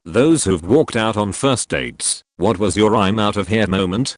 Those who've walked out on first dates, what was your I'm out of here moment?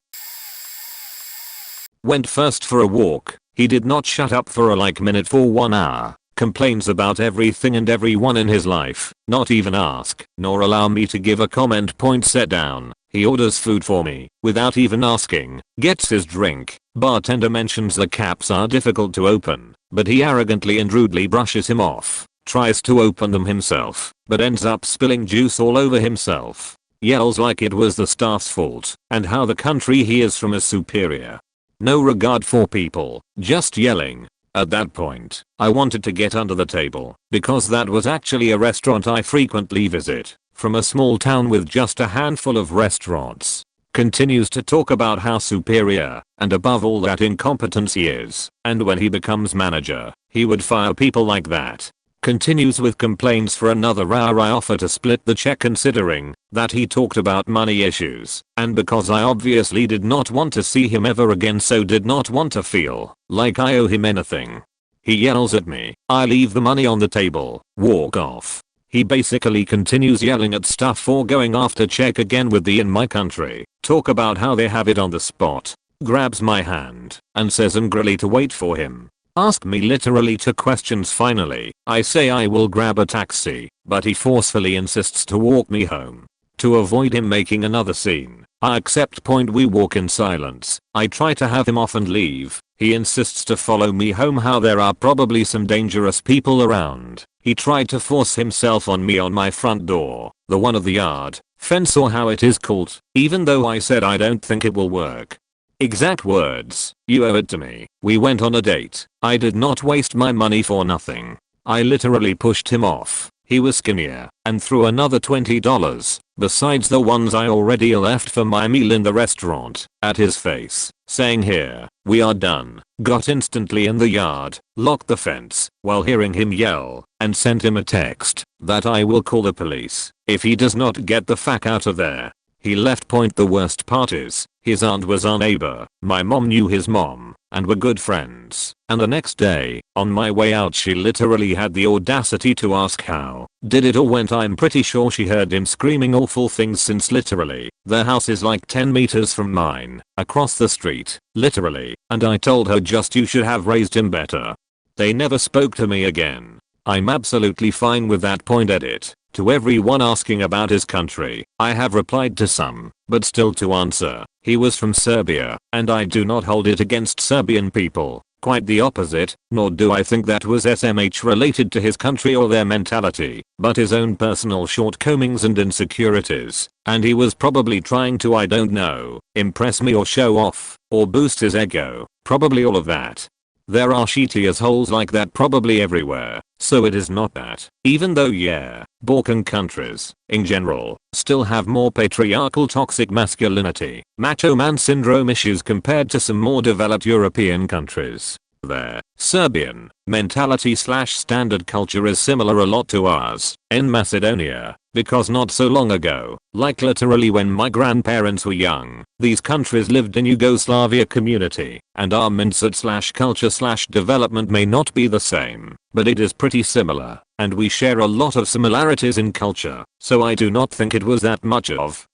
Went first for a walk. He did not shut up for a minute for 1 hour. Complains about everything and everyone in his life. Not even ask, nor allow me to give a comment. Point set down. He orders food for me, without even asking. Gets his drink. Bartender mentions the caps are difficult to open, but he arrogantly and rudely brushes him off. Tries to open them himself, but ends up spilling juice all over himself. Yells like it was the staff's fault, and how the country he is from is superior. No regard for people, just yelling. At that point, I wanted to get under the table, because that was actually a restaurant I frequently visit, from a small town with just a handful of restaurants. Continues to talk about how superior, and above all that incompetent he is, and when he becomes manager, he would fire people like that. Continues with complaints for another hour. I offer to split the check considering that he talked about money issues, and because I obviously did not want to see him ever again, so did not want to feel like I owe him anything. He yells at me. I leave the money on the table, walk off. He basically continues yelling at stuff for going after check again with the in my country. Talk about how they have it on the spot. Grabs my hand and says angrily to wait for him. Ask me literally 2 questions. Finally, I say I will grab a taxi, but he forcefully insists to walk me home. To avoid him making another scene, I accept. We walk in silence. I try to have him off and leave. He insists to follow me home. How there are probably some dangerous people around. He tried to force himself on me on my front door, the one of the yard fence or how it is called, even though I said I don't think it will work. Exact words, you owe it to me. We went on a date. I did not waste my money for nothing. I literally pushed him off. He was skinnier and threw another $20, besides the ones I already left for my meal in the restaurant, at his face, saying here, we are done. Got instantly in the yard, locked the fence, while hearing him yell, and sent him a text that I will call the police if he does not get the fuck out of there. He left. The worst part is, his aunt was our neighbor, my mom knew his mom, and were good friends, and the next day, on my way out she literally had the audacity to ask how did it all went. I'm pretty sure she heard him screaming awful things since literally, their house is like 10 meters from mine, across the street, literally, and I told her just you should have raised him better. They never spoke to me again. I'm absolutely fine with that. Edit. To everyone asking about his country, I have replied to some, but still to answer. He was from Serbia, and I do not hold it against Serbian people. Quite the opposite, nor do I think that was SMH related to his country or their mentality, but his own personal shortcomings and insecurities, and he was probably trying to, I don't know, impress me or show off, or boost his ego, probably all of that. There are shitty assholes like that probably everywhere, so it is not that. Even though yeah, Balkan countries, in general, still have more patriarchal toxic masculinity, macho man syndrome issues compared to some more developed European countries. Their Serbian mentality / standard culture is similar a lot to ours in Macedonia, because not so long ago, like literally when my grandparents were young, these countries lived in Yugoslavia community, and our mindset / culture / development may not be the same, but it is pretty similar, and we share a lot of similarities in culture, so I do not think it was that much of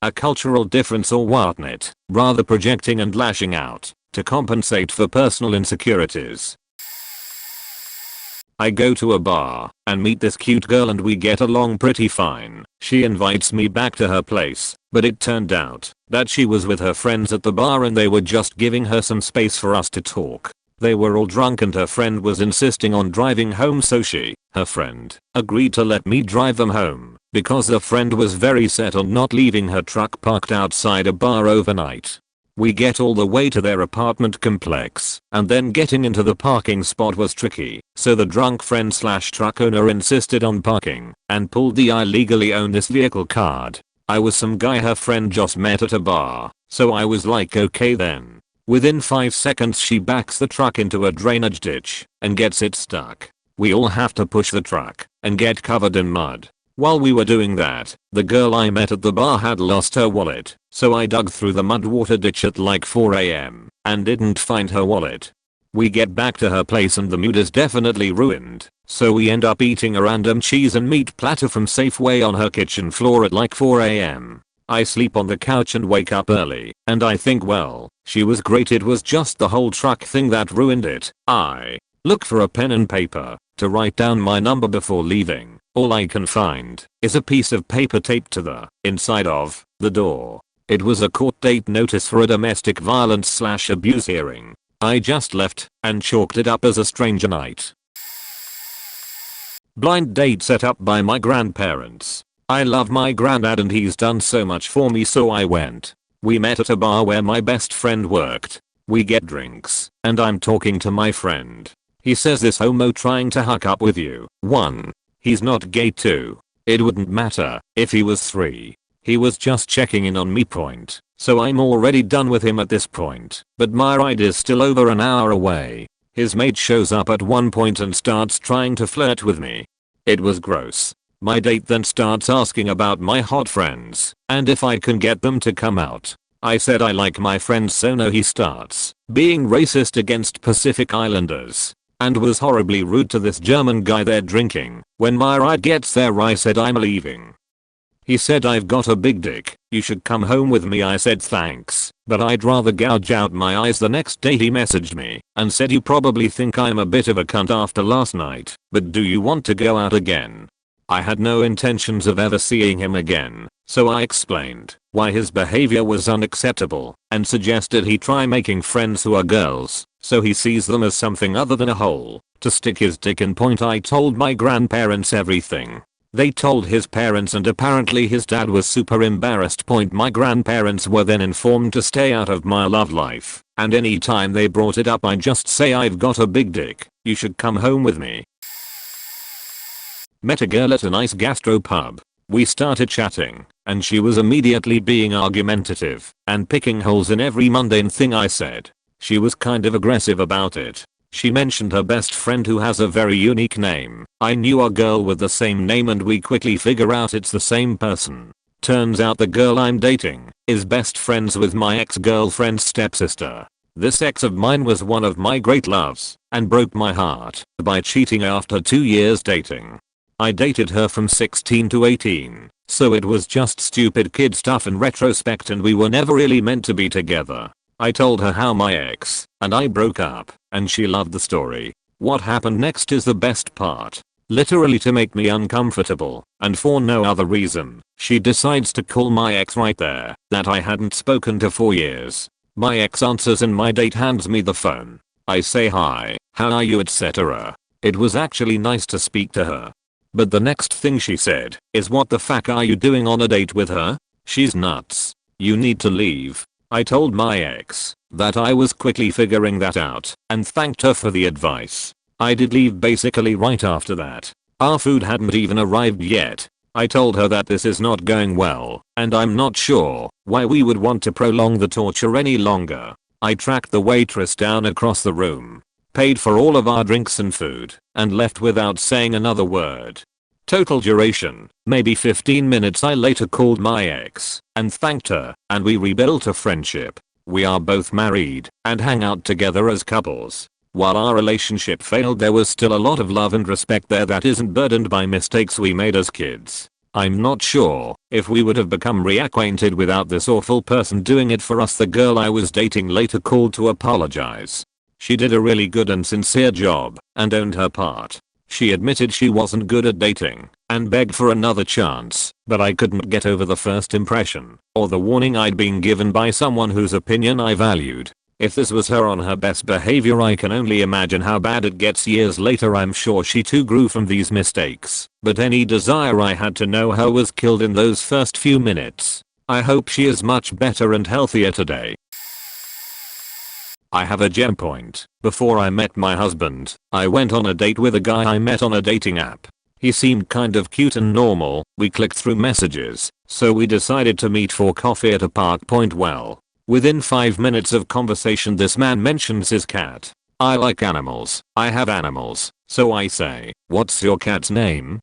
a cultural difference or whatnot, rather projecting and lashing out to compensate for personal insecurities. I go to a bar and meet this cute girl and we get along pretty fine. She invites me back to her place, but it turned out that she was with her friends at the bar and they were just giving her some space for us to talk. They were all drunk and her friend was insisting on driving home, so she, her friend, agreed to let me drive them home because the friend was very set on not leaving her truck parked outside a bar overnight. We get all the way to their apartment complex, and then getting into the parking spot was tricky, so the drunk friend / truck owner insisted on parking, and pulled the I legally own this vehicle card. I was some guy her friend just met at a bar, so I was like okay then. Within 5 seconds she backs the truck into a drainage ditch, and gets it stuck. We all have to push the truck, and get covered in mud. While we were doing that, the girl I met at the bar had lost her wallet, so I dug through the mud water ditch at like 4 AM, and didn't find her wallet. We get back to her place and the mood is definitely ruined, So we end up eating a random cheese and meat platter from Safeway on her kitchen floor at like 4 am. I sleep on the couch and wake up early, and I think, well, she was great, it was just the whole truck thing that ruined it. I look for a pen and paper to write down my number before leaving. All I can find is a piece of paper taped to the inside of the door. It was a court date notice for a domestic violence/abuse hearing. I just left and chalked it up as a stranger night. Blind date set up by my grandparents. I love my granddad and he's done so much for me, so I went. We met at a bar where my best friend worked. We get drinks, and I'm talking to my friend. He says, this homo trying to hook up with you. 1. He's not gay. 2. It wouldn't matter if he was 3. He was just checking in on me. Point. So I'm already done with him at this point. But my ride is still over an hour away. His mate shows up at one point and starts trying to flirt with me. It was gross. My date then starts asking about my hot friends and if I can get them to come out. I said I like my friends, so no, he starts being racist against Pacific Islanders and was horribly rude to this German guy there drinking. When my ride gets there, I said I'm leaving. He said, I've got a big dick, you should come home with me. I said thanks, but I'd rather gouge out my eyes. The next day he messaged me and said, you probably think I'm a bit of a cunt after last night, but do you want to go out again? I had no intentions of ever seeing him again, so I explained why his behavior was unacceptable and suggested he try making friends who are girls, so he sees them as something other than a hole to stick his dick in. Point. I told my grandparents everything. They told his parents and apparently his dad was super embarrassed. Point. My grandparents were then informed to stay out of my love life, and anytime they brought it up I just say, I've got a big dick, you should come home with me. Met a girl at a nice gastro pub. We started chatting, and she was immediately being argumentative and picking holes in every mundane thing I said. She was kind of aggressive about it. She mentioned her best friend who has a very unique name. I knew a girl with the same name and we quickly figure out it's the same person. Turns out the girl I'm dating is best friends with my ex-girlfriend's stepsister. This ex of mine was one of my great loves and broke my heart by cheating after 2 years dating. I dated her from 16 to 18, so it was just stupid kid stuff in retrospect and we were never really meant to be together. I told her how my ex and I broke up, and she loved the story. What happened next is the best part. Literally to make me uncomfortable, and for no other reason, she decides to call my ex right there that I hadn't spoken to for years. My ex answers and my date hands me the phone. I say hi, how are you, etc. It was actually nice to speak to her. But the next thing she said is, what the fuck are you doing on a date with her? She's nuts. You need to leave. I told my ex that I was quickly figuring that out and thanked her for the advice. I did leave basically right after that. Our food hadn't even arrived yet. I told her that this is not going well and I'm not sure why we would want to prolong the torture any longer. I tracked the waitress down across the room, paid for all of our drinks and food, and left without saying another word. Total duration, maybe 15 minutes. I later called my ex and thanked her, and we rebuilt a friendship. We are both married and hang out together as couples. While our relationship failed, there was still a lot of love and respect there that isn't burdened by mistakes we made as kids. I'm not sure if we would have become reacquainted without this awful person doing it for us. The girl I was dating later called to apologize. She did a really good and sincere job and owned her part. She admitted she wasn't good at dating and begged for another chance, but I couldn't get over the first impression or the warning I'd been given by someone whose opinion I valued. If this was her on her best behavior, I can only imagine how bad it gets years later. I'm sure she too grew from these mistakes, but any desire I had to know her was killed in those first few minutes. I hope she is much better and healthier today. I have a gem point. Before I met my husband, I went on a date with a guy I met on a dating app. He seemed kind of cute and normal. We clicked through messages, so we decided to meet for coffee at a park. Point. Well, within 5 minutes of conversation this man mentions his cat. I like animals. I have animals, so I say, what's your cat's name?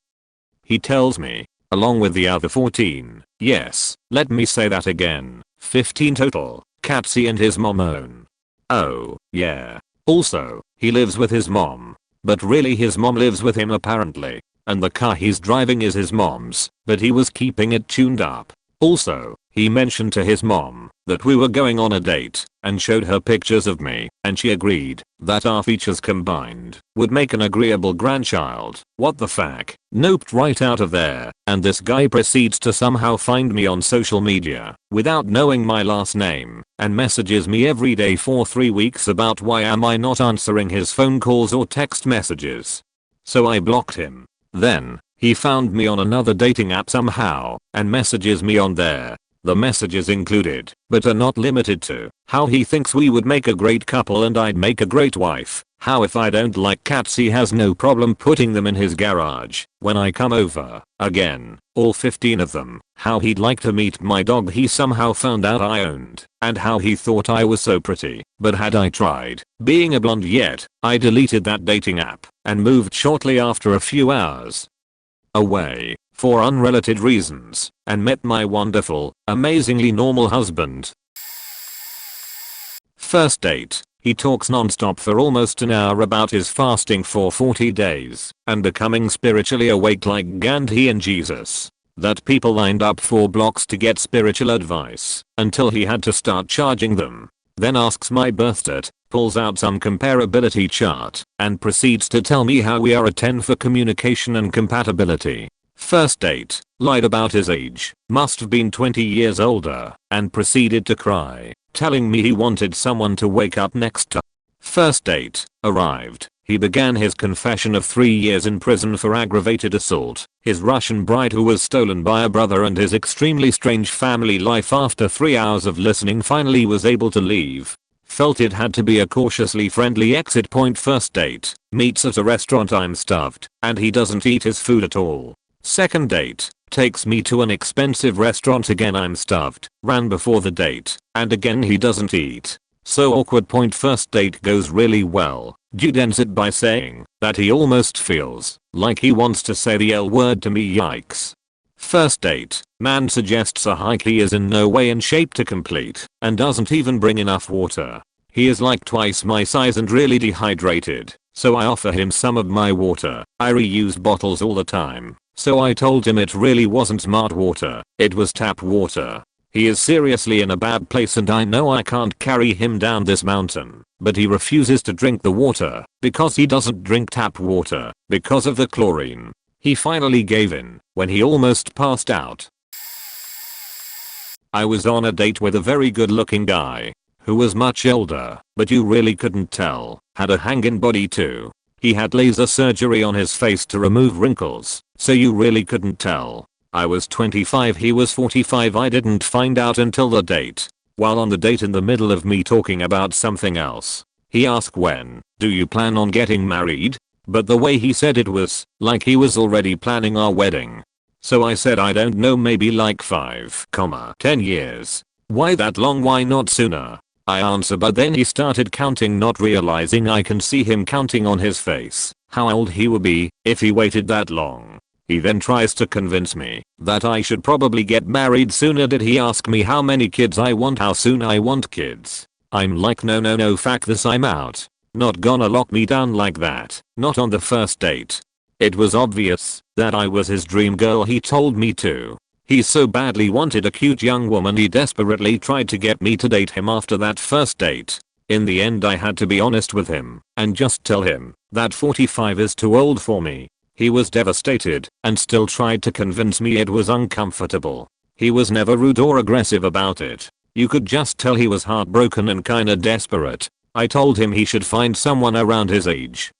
He tells me, along with the other 14. Yes, let me say that again. 15 total. Cats he and his mom own. Oh, yeah. Also, he lives with his mom. but really his mom lives with him apparently. And the car he's driving is his mom's, but he was keeping it tuned up. Also, he mentioned to his mom that we were going on a date and showed her pictures of me, and she agreed that our features combined would make an agreeable grandchild. What the fuck? Noped right out of there, and this guy proceeds to somehow find me on social media without knowing my last name and messages me every day for 3 weeks about why am I not answering his phone calls or text messages. So I blocked him. Then, he found me on another dating app somehow and messages me on there. The messages included, but are not limited to, how he thinks we would make a great couple and I'd make a great wife, how if I don't like cats he has no problem putting them in his garage when I come over, again, all 15 of them, how he'd like to meet my dog he somehow found out I owned, and how he thought I was so pretty, but had I tried being a blonde yet, I deleted that dating app and moved shortly after a few hours away for unrelated reasons and met my wonderful, amazingly normal husband. First date. He talks non-stop for almost an hour about his fasting for 40 days and becoming spiritually awake like Gandhi and Jesus. That people lined up 4 blocks to get spiritual advice until he had to start charging them. Then asks my birth date, pulls out some comparability chart, and proceeds to tell me how we are a 10 for communication and compatibility. First date, lied about his age, must have been 20 years older, and proceeded to cry, telling me he wanted someone to wake up next to. First date, arrived. He began his confession of 3 years in prison for aggravated assault, his Russian bride who was stolen by a brother and his extremely strange family life. After 3 hours of listening finally was able to leave. Felt it had to be a cautiously friendly exit point. First date, meets at a restaurant. I'm stuffed, and he doesn't eat his food at all. Second date, takes me to an expensive restaurant. Again I'm stuffed, ran before the date, and again he doesn't eat. So awkward. Point. First date goes really well. Dude ends it by saying that he almost feels like he wants to say the L word to me. Yikes. First date, man suggests a hike he is in no way in shape to complete and doesn't even bring enough water. He is like twice my size and really dehydrated, so I offer him some of my water. I reuse bottles all the time, so I told him it really wasn't smart water, it was tap water. He is seriously in a bad place and I know I can't carry him down this mountain, but he refuses to drink the water because he doesn't drink tap water because of the chlorine. He finally gave in when he almost passed out. I was on a date with a very good looking guy who was much older, but you really couldn't tell, had a hanging body too. He had laser surgery on his face to remove wrinkles, so you really couldn't tell. I was 25, he was 45. I didn't find out until the date. While on the date, in the middle of me talking about something else, he asked, when do you plan on getting married? But the way he said it was like he was already planning our wedding. So I said I don't know, maybe like 5-10 years. Why that long, why not sooner? I answer, but then he started counting, not realizing I can see him counting on his face how old he would be if he waited that long. He then tries to convince me that I should probably get married sooner. Did he ask me how many kids I want, how soon I want kids? I'm like, no, fuck this, I'm out. Not gonna lock me down like that, not on the first date. It was obvious that I was his dream girl, he told me to. He so badly wanted a cute young woman he desperately tried to get me to date him after that first date. In the end I had to be honest with him and just tell him that 45 is too old for me. He was devastated and still tried to convince me it was uncomfortable. He was never rude or aggressive about it. You could just tell he was heartbroken and kinda desperate. I told him he should find someone around his age.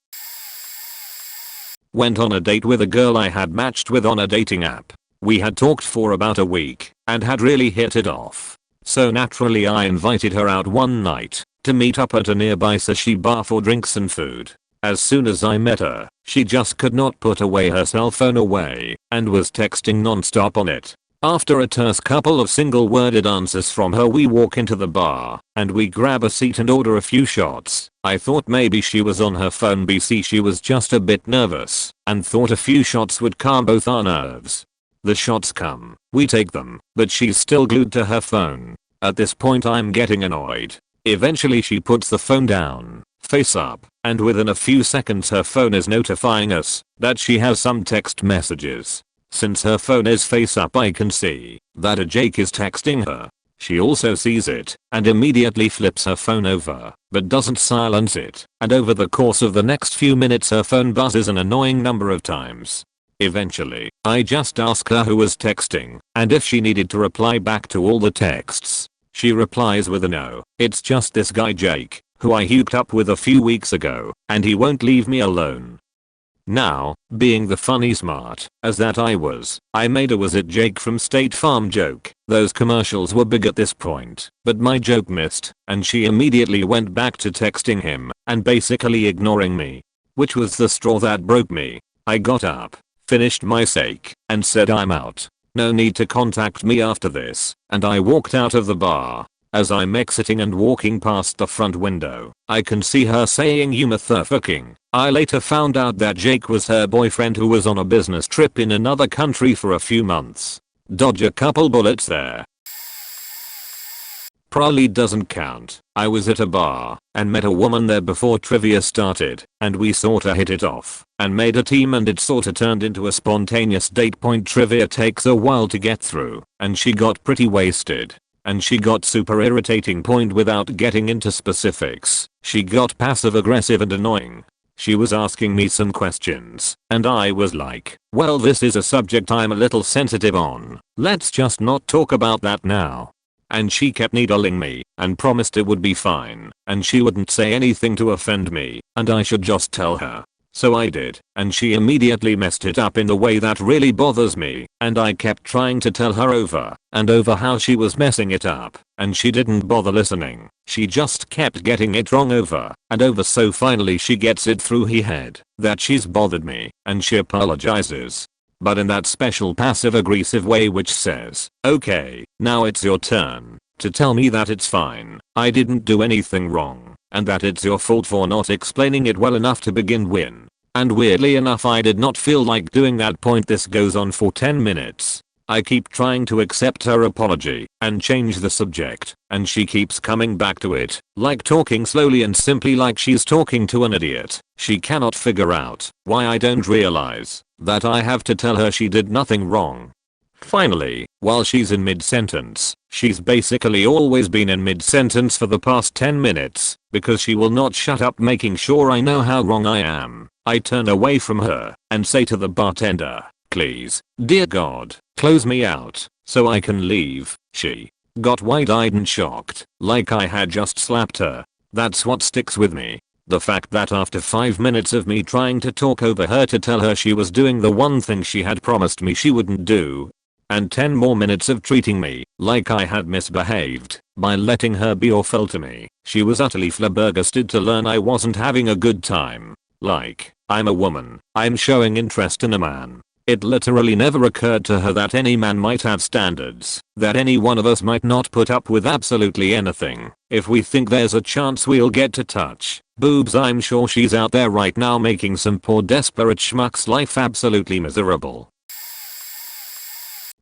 Went on a date with a girl I had matched with on a dating app. We had talked for about a week and had really hit it off. So naturally I invited her out one night to meet up at a nearby sushi bar for drinks and food. As soon as I met her, she just could not put away her cell phone away and was texting non-stop on it. After a terse couple of single-worded answers from her, we walk into the bar and we grab a seat and order a few shots. I thought maybe she was on her phone, BC she was just a bit nervous and thought a few shots would calm both our nerves. The shots come, we take them, but she's still glued to her phone. At this point I'm getting annoyed. Eventually she puts the phone down, face up, and within a few seconds her phone is notifying us that she has some text messages. Since her phone is face up, I can see that a Jake is texting her. She also sees it and immediately flips her phone over, but doesn't silence it, and over the course of the next few minutes her phone buzzes an annoying number of times. Eventually, I just ask her who was texting and if she needed to reply back to all the texts. She replies with a no, it's just this guy Jake, who I hooked up with a few weeks ago, and he won't leave me alone. Now, being the funny smart as that I was, I made a "was it Jake from State Farm" joke. Those commercials were big at this point, but my joke missed, and she immediately went back to texting him and basically ignoring me. Which was the straw that broke me. I got up, finished my steak, and said I'm out. No need to contact me after this, and I walked out of the bar. As I'm exiting and walking past the front window, I can see her saying "you motherfucking." I later found out that Jake was her boyfriend who was on a business trip in another country for a few months. Dodge a couple bullets there. Probably doesn't count. I was at a bar and met a woman there before trivia started, and we sorta hit it off and made a team, and it sorta turned into a spontaneous date. Point trivia takes a while to get through, and she got pretty wasted. And she got super irritating. Point without getting into specifics, she got passive aggressive and annoying. She was asking me some questions, and I was like, well, this is a subject I'm a little sensitive on. Let's just not talk about that now. And she kept needling me and promised it would be fine and she wouldn't say anything to offend me and I should just tell her. So I did, and she immediately messed it up in the way that really bothers me, and I kept trying to tell her over and over how she was messing it up, and she didn't bother listening. She just kept getting it wrong over and over, so finally she gets it through her head that she's bothered me, and she apologizes. But in that special passive-aggressive way which says, okay, now it's your turn to tell me that it's fine, I didn't do anything wrong, and that it's your fault for not explaining it well enough to begin with. And weirdly enough, I did not feel like doing that. Point this goes on for 10 minutes. I keep trying to accept her apology and change the subject, and she keeps coming back to it, like talking slowly and simply like she's talking to an idiot. She cannot figure out why I don't realize that I have to tell her she did nothing wrong. Finally, while she's in mid-sentence, she's basically always been in mid-sentence for the past 10 minutes, because she will not shut up, making sure I know how wrong I am. I turn away from her and say to the bartender, please, dear God, close me out so I can leave. She got wide-eyed and shocked, like I had just slapped her. That's what sticks with me. The fact that after 5 minutes of me trying to talk over her to tell her she was doing the one thing she had promised me she wouldn't do, and 10 more minutes of treating me like I had misbehaved by letting her be awful to me, she was utterly flabbergasted to learn I wasn't having a good time. Like, I'm a woman, I'm showing interest in a man. It literally never occurred to her that any man might have standards, that any one of us might not put up with absolutely anything if we think there's a chance we'll get to touch boobs. I'm sure she's out there right now making some poor desperate schmuck's life absolutely miserable.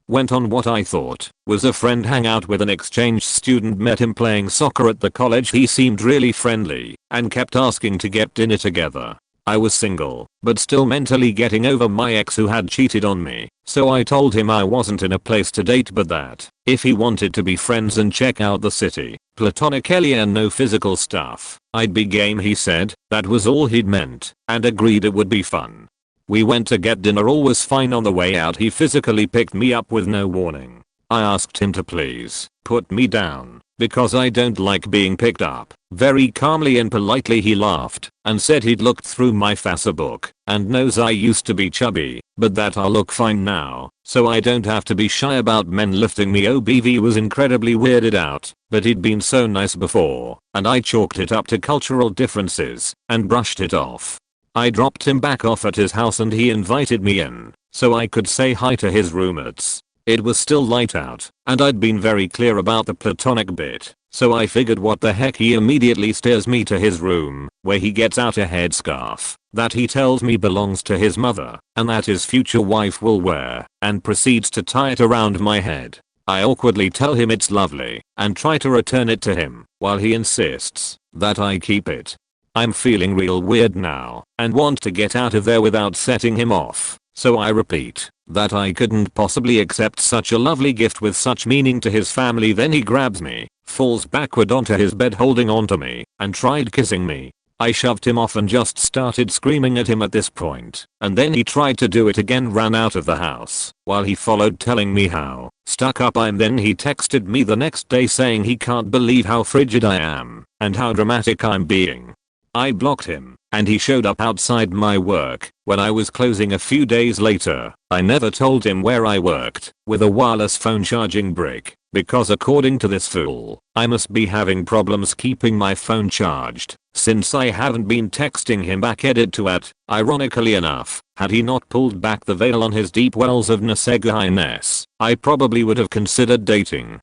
Went on what I thought was a friend hangout with an exchange student, met him playing soccer at the college. He seemed really friendly and kept asking to get dinner together. I was single, but still mentally getting over my ex who had cheated on me, so I told him I wasn't in a place to date, but that if he wanted to be friends and check out the city, platonically and no physical stuff, I'd be game. He said that was all he'd meant and agreed it would be fun. We went to get dinner, all was fine. On the way out he physically picked me up with no warning. I asked him to please put me down because I don't like being picked up. Very calmly and politely he laughed and said he'd looked through my Facebook and knows I used to be chubby, but that I'll look fine now, so I don't have to be shy about men lifting me. OBV was incredibly weirded out, but he'd been so nice before, and I chalked it up to cultural differences and brushed it off. I dropped him back off at his house and he invited me in so I could say hi to his roommates. It was still light out and I'd been very clear about the platonic bit, so I figured what the heck. He immediately steers me to his room, where he gets out a headscarf that he tells me belongs to his mother and that his future wife will wear, and proceeds to tie it around my head. I awkwardly tell him it's lovely and try to return it to him, while he insists that I keep it. I'm feeling real weird now and want to get out of there without setting him off, so I repeat that I couldn't possibly accept such a lovely gift with such meaning to his family. Then he grabs me, falls backward onto his bed holding onto me, and tried kissing me. I shoved him off and just started screaming at him at this point, and then he tried to do it again, ran out of the house, while he followed telling me how stuck up I am. Then he texted me the next day saying he can't believe how frigid I am and how dramatic I'm being. I blocked him, and he showed up outside my work when I was closing a few days later. I never told him where I worked with a wireless phone charging brick, because according to this fool, I must be having problems keeping my phone charged, since I haven't been texting him back. Edit to at, ironically enough, had he not pulled back the veil on his deep wells of Nasegahiness, I probably would have considered dating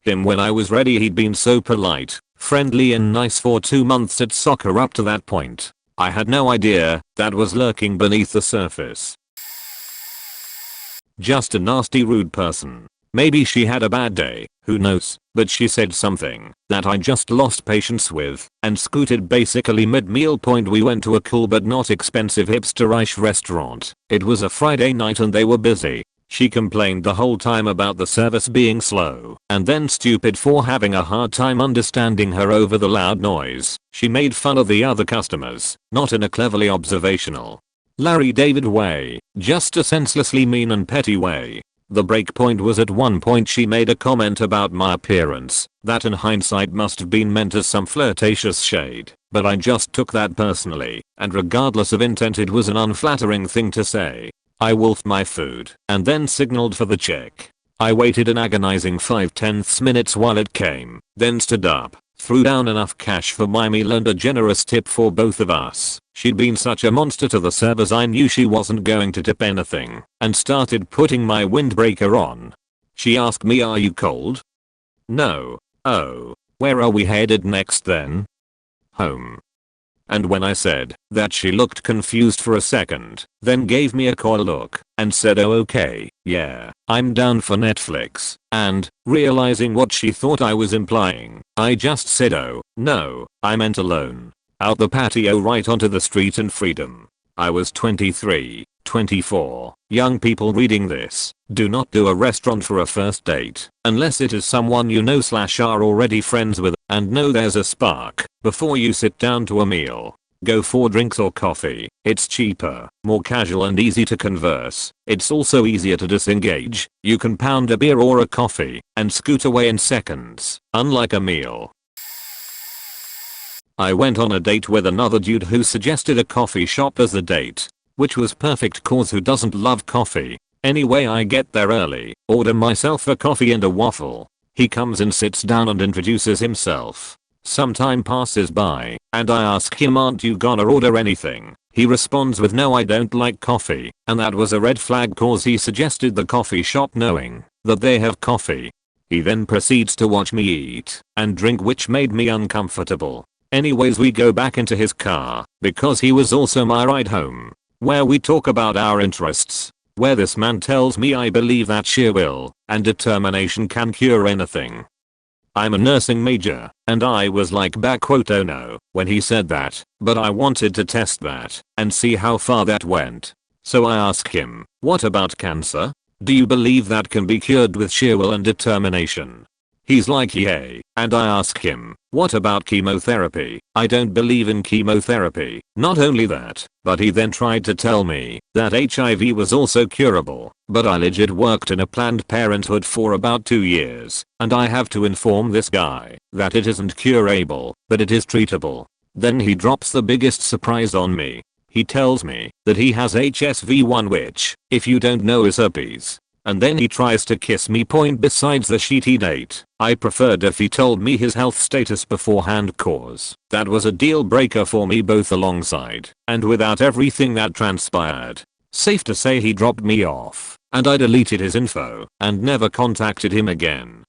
him when I was ready. He'd been so polite, friendly and nice for 2 months at soccer up to that point. I had no idea that was lurking beneath the surface. Just a nasty rude person. Maybe she had a bad day, who knows, but she said something that I just lost patience with and scooted. Basically mid-meal point we went to a cool but not expensive hipster-ish restaurant. It was a Friday night and they were busy. She complained the whole time about the service being slow and then stupid for having a hard time understanding her over the loud noise. She made fun of the other customers, not in a cleverly observational Larry David way, just a senselessly mean and petty way. The break point was at one point she made a comment about my appearance that in hindsight must have been meant as some flirtatious shade, but I just took that personally, and regardless of intent it was an unflattering thing to say. I wolfed my food and then signaled for the check. I waited an agonizing 5/10 minutes while it came, then stood up, threw down enough cash for my meal and a generous tip for both of us. She'd been such a monster to the servers I knew she wasn't going to tip anything, and started putting my windbreaker on. She asked me, "Are you cold?" "No." "Oh, where are we headed next then?" "Home." And when I said that, she looked confused for a second, then gave me a coy look and said, "Oh okay, yeah, I'm down for Netflix," and, realizing what she thought I was implying, I just said, "Oh, no, I meant alone." Out the patio right onto the street and freedom. I was 23, 24. Young people reading this, do not do a restaurant for a first date unless it is someone you know / are already friends with and know there's a spark before you sit down to a meal. Go for drinks or coffee. It's cheaper, more casual and easy to converse. It's also easier to disengage. You can pound a beer or a coffee and scoot away in seconds, unlike a meal. I went on a date with another dude who suggested a coffee shop as the date, which was perfect cause who doesn't love coffee. Anyway, I get there early, order myself a coffee and a waffle. He comes and sits down and introduces himself. Some time passes by, and I ask him, "Aren't you gonna order anything?" He responds with, "No, I don't like coffee," and that was a red flag cause he suggested the coffee shop knowing that they have coffee. He then proceeds to watch me eat and drink, which made me uncomfortable. Anyways, we go back into his car, because he was also my ride home, where we talk about our interests, where this man tells me I believe that sheer will and determination can cure anything. I'm a nursing major, and I was like, "Oh no," when he said that, but I wanted to test that and see how far that went. So I ask him, "What about cancer? Do you believe that can be cured with sheer will and determination?" He's like, "Yay," and I ask him, "What about chemotherapy? I don't believe in chemotherapy." Not only that, but he then tried to tell me that HIV was also curable, but I legit worked in a Planned Parenthood for about 2 years, and I have to inform this guy that it isn't curable, but it is treatable. Then he drops the biggest surprise on me. He tells me that he has HSV1, which, if you don't know, is herpes. And then he tries to kiss me. Point besides the shitty date, I preferred if he told me his health status beforehand, cause that was a deal breaker for me both alongside and without everything that transpired. Safe to say he dropped me off, and I deleted his info and never contacted him again.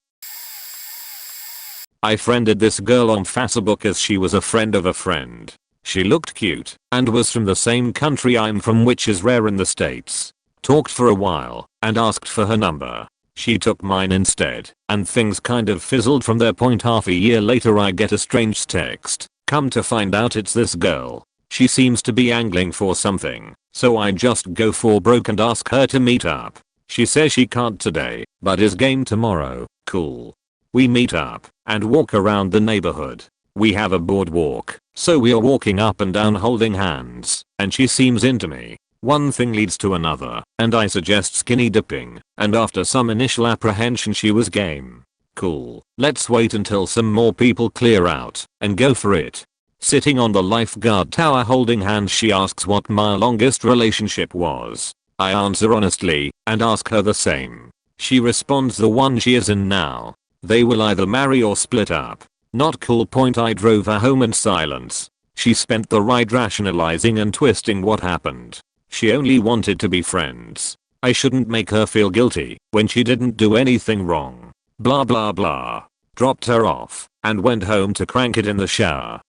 I friended this girl on Facebook as she was a friend of a friend. She looked cute and was from the same country I'm from, which is rare in the States. Talked for a while and asked for her number. She took mine instead, and things kind of fizzled from there. Half a year later I get a strange text. Come to find out it's this girl. She seems to be angling for something, so I just go for broke and ask her to meet up. She says she can't today, but is game tomorrow. Cool. We meet up and walk around the neighborhood. We have a boardwalk, so we are walking up and down holding hands, and she seems into me. One thing leads to another, and I suggest skinny dipping, and after some initial apprehension she was game. Cool. Let's wait until some more people clear out and go for it. Sitting on the lifeguard tower holding hands, she asks what my longest relationship was. I answer honestly and ask her the same. She responds the one she is in now. They will either marry or split up. Not cool. I drove her home in silence. She spent the ride rationalizing and twisting what happened. She only wanted to be friends. I shouldn't make her feel guilty when she didn't do anything wrong. Blah blah blah. Dropped her off and went home to crank it in the shower.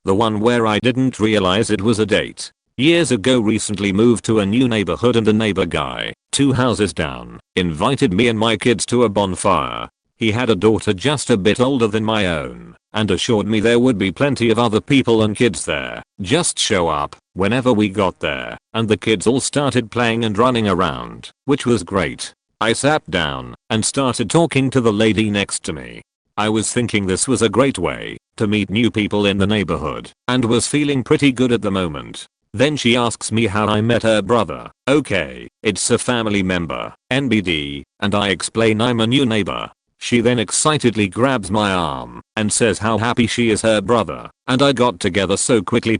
The one where I didn't realize it was a date. Years ago, recently moved to a new neighborhood, and the neighbor guy, 2 houses down, invited me and my kids to a bonfire. He had a daughter just a bit older than my own and assured me there would be plenty of other people and kids there. Just show up whenever we got there, and the kids all started playing and running around, which was great. I sat down and started talking to the lady next to me. I was thinking this was a great way to meet new people in the neighborhood and was feeling pretty good at the moment. Then she asks me how I met her brother. Okay, it's a family member, NBD, and I explain I'm a new neighbor. She then excitedly grabs my arm and says how happy she is her brother and I got together so quickly.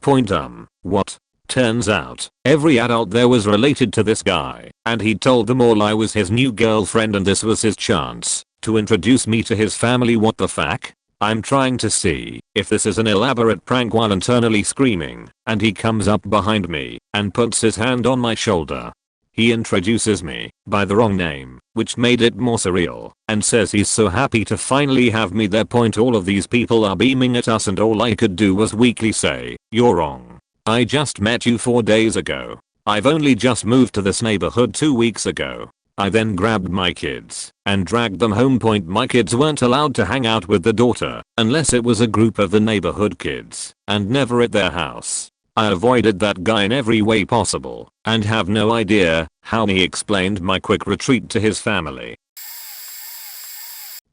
What? Turns out, every adult there was related to this guy, and he told them all I was his new girlfriend and this was his chance to introduce me to his family. What the fuck? I'm trying to see if this is an elaborate prank while internally screaming, and he comes up behind me and puts his hand on my shoulder. He introduces me by the wrong name, which made it more surreal, and says he's so happy to finally have me there. All of these people are beaming at us and all I could do was weakly say, "You're wrong. I just met you 4 days ago. I've only just moved to this neighborhood 2 weeks ago." I then grabbed my kids and dragged them home. My kids weren't allowed to hang out with the daughter unless it was a group of the neighborhood kids, and never at their house. I avoided that guy in every way possible and have no idea how he explained my quick retreat to his family.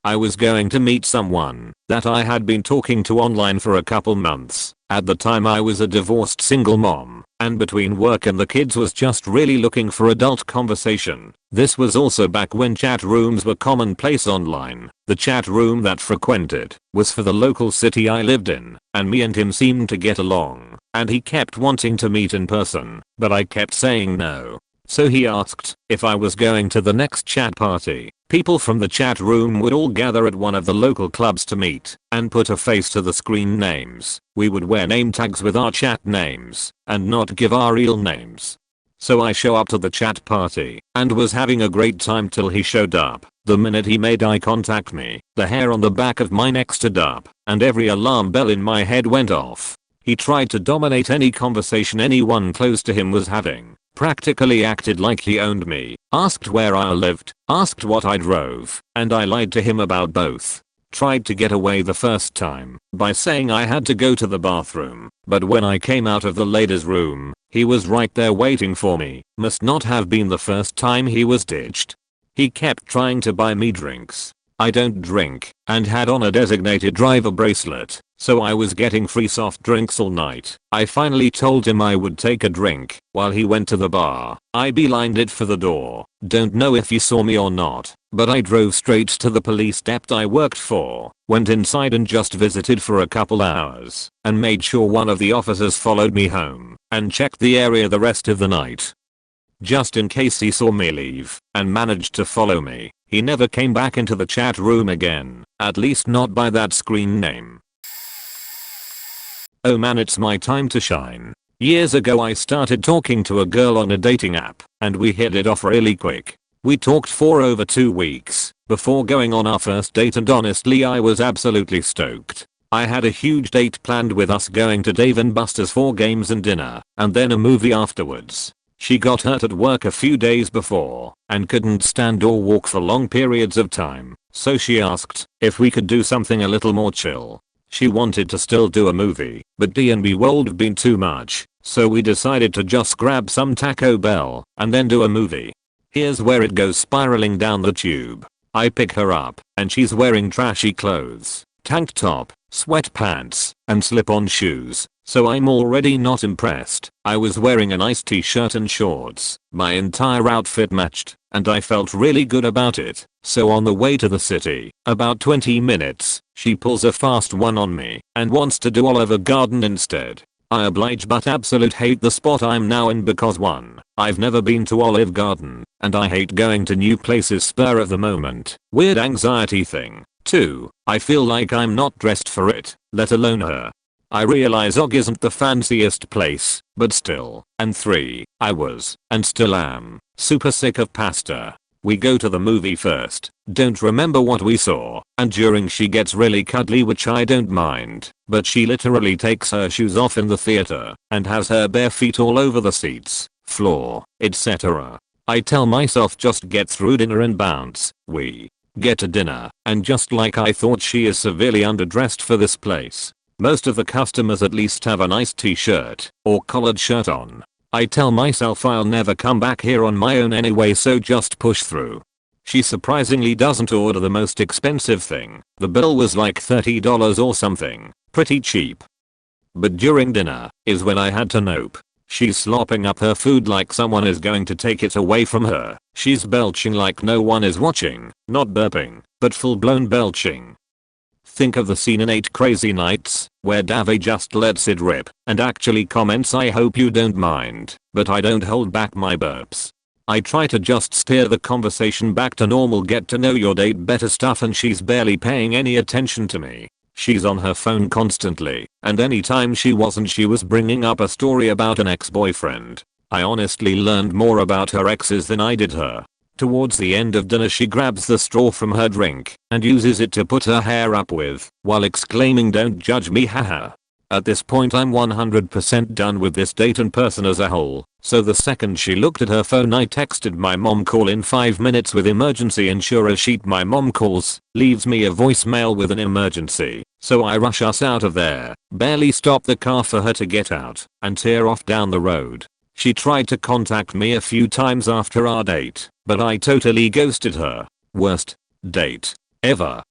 I was going to meet someone that I had been talking to online for a couple months. At the time I was a divorced single mom, and between work and the kids was just really looking for adult conversation. This was also back when chat rooms were commonplace online. The chat room that frequented was for the local city I lived in, and me and him seemed to get along, and he kept wanting to meet in person, but I kept saying no. So he asked if I was going to the next chat party. People from the chat room would all gather at one of the local clubs to meet and put a face to the screen names. We would wear name tags with our chat names and not give our real names. So I show up to the chat party and was having a great time till he showed up. The minute he made eye contact me, the hair on the back of my neck stood up and every alarm bell in my head went off. He tried to dominate any conversation anyone close to him was having. Practically acted like he owned me, asked where I lived, asked what I drove, and I lied to him about both. Tried to get away the first time by saying I had to go to the bathroom, but when I came out of the ladies' room, he was right there waiting for me. Must not have been the first time he was ditched. He kept trying to buy me drinks. I don't drink and had on a designated driver bracelet, so I was getting free soft drinks all night. I finally told him I would take a drink while he went to the bar. I beelined it for the door. Don't know if he saw me or not, but I drove straight to the police depot I worked for, went inside and just visited for a couple hours, and made sure one of the officers followed me home and checked the area the rest of the night. Just in case he saw me leave and managed to follow me. He never came back into the chat room again, at least not by that screen name. Oh man, it's my time to shine. Years ago I started talking to a girl on a dating app, and we hit it off really quick. We talked for over 2 weeks before going on our first date, and honestly I was absolutely stoked. I had a huge date planned with us going to Dave & Buster's for games and dinner, and then a movie afterwards. She got hurt at work a few days before and couldn't stand or walk for long periods of time, so she asked if we could do something a little more chill. She wanted to still do a movie, but D&B would have been too much, so we decided to just grab some Taco Bell and then do a movie. Here's where it goes spiraling down the tube. I pick her up, and she's wearing trashy clothes, tank top, sweatpants, and slip-on shoes, so I'm already not impressed. I was wearing a nice t-shirt and shorts. My entire outfit matched, and I felt really good about it. So on the way to the city, about 20 minutes, she pulls a fast one on me and wants to do Olive Garden instead. I oblige but absolute hate the spot I'm now in because 1. I've never been to Olive Garden, and I hate going to new places spur of the moment. Weird anxiety thing. 2. I feel like I'm not dressed for it, let alone her. I realize OG isn't the fanciest place, but still. And 3. I was, and still am, super sick of pasta. We go to the movie first, don't remember what we saw, and during she gets really cuddly, which I don't mind, but she literally takes her shoes off in the theater and has her bare feet all over the seats, floor, etc. I tell myself just get through dinner and bounce. We get to dinner, and just like I thought, she is severely underdressed for this place. Most of the customers at least have a nice t-shirt or collared shirt on. I tell myself I'll never come back here on my own anyway, so just push through. She surprisingly doesn't order the most expensive thing. The bill was like $30 or something, pretty cheap. But during dinner is when I had to nope. She's slopping up her food like someone is going to take it away from her. She's belching like no one is watching, not burping, but full-blown belching. Think of the scene in 8 Crazy Nights, where Davey just lets it rip and actually comments, I hope you don't mind, but I don't hold back my burps. I try to just steer the conversation back to normal get to know your date better stuff, and she's barely paying any attention to me. She's on her phone constantly, and anytime she wasn't, she was bringing up a story about an ex-boyfriend. I honestly learned more about her exes than I did her. Towards the end of dinner, she grabs the straw from her drink and uses it to put her hair up with, while exclaiming, don't judge me, haha. At this point I'm 100% done with this date and person as a whole, so the second she looked at her phone I texted my mom, call in 5 minutes with emergency insurance sheet. My mom calls, leaves me a voicemail with an emergency, so I rush us out of there, barely stop the car for her to get out, and tear off down the road. She tried to contact me a few times after our date, but I totally ghosted her. Worst date ever.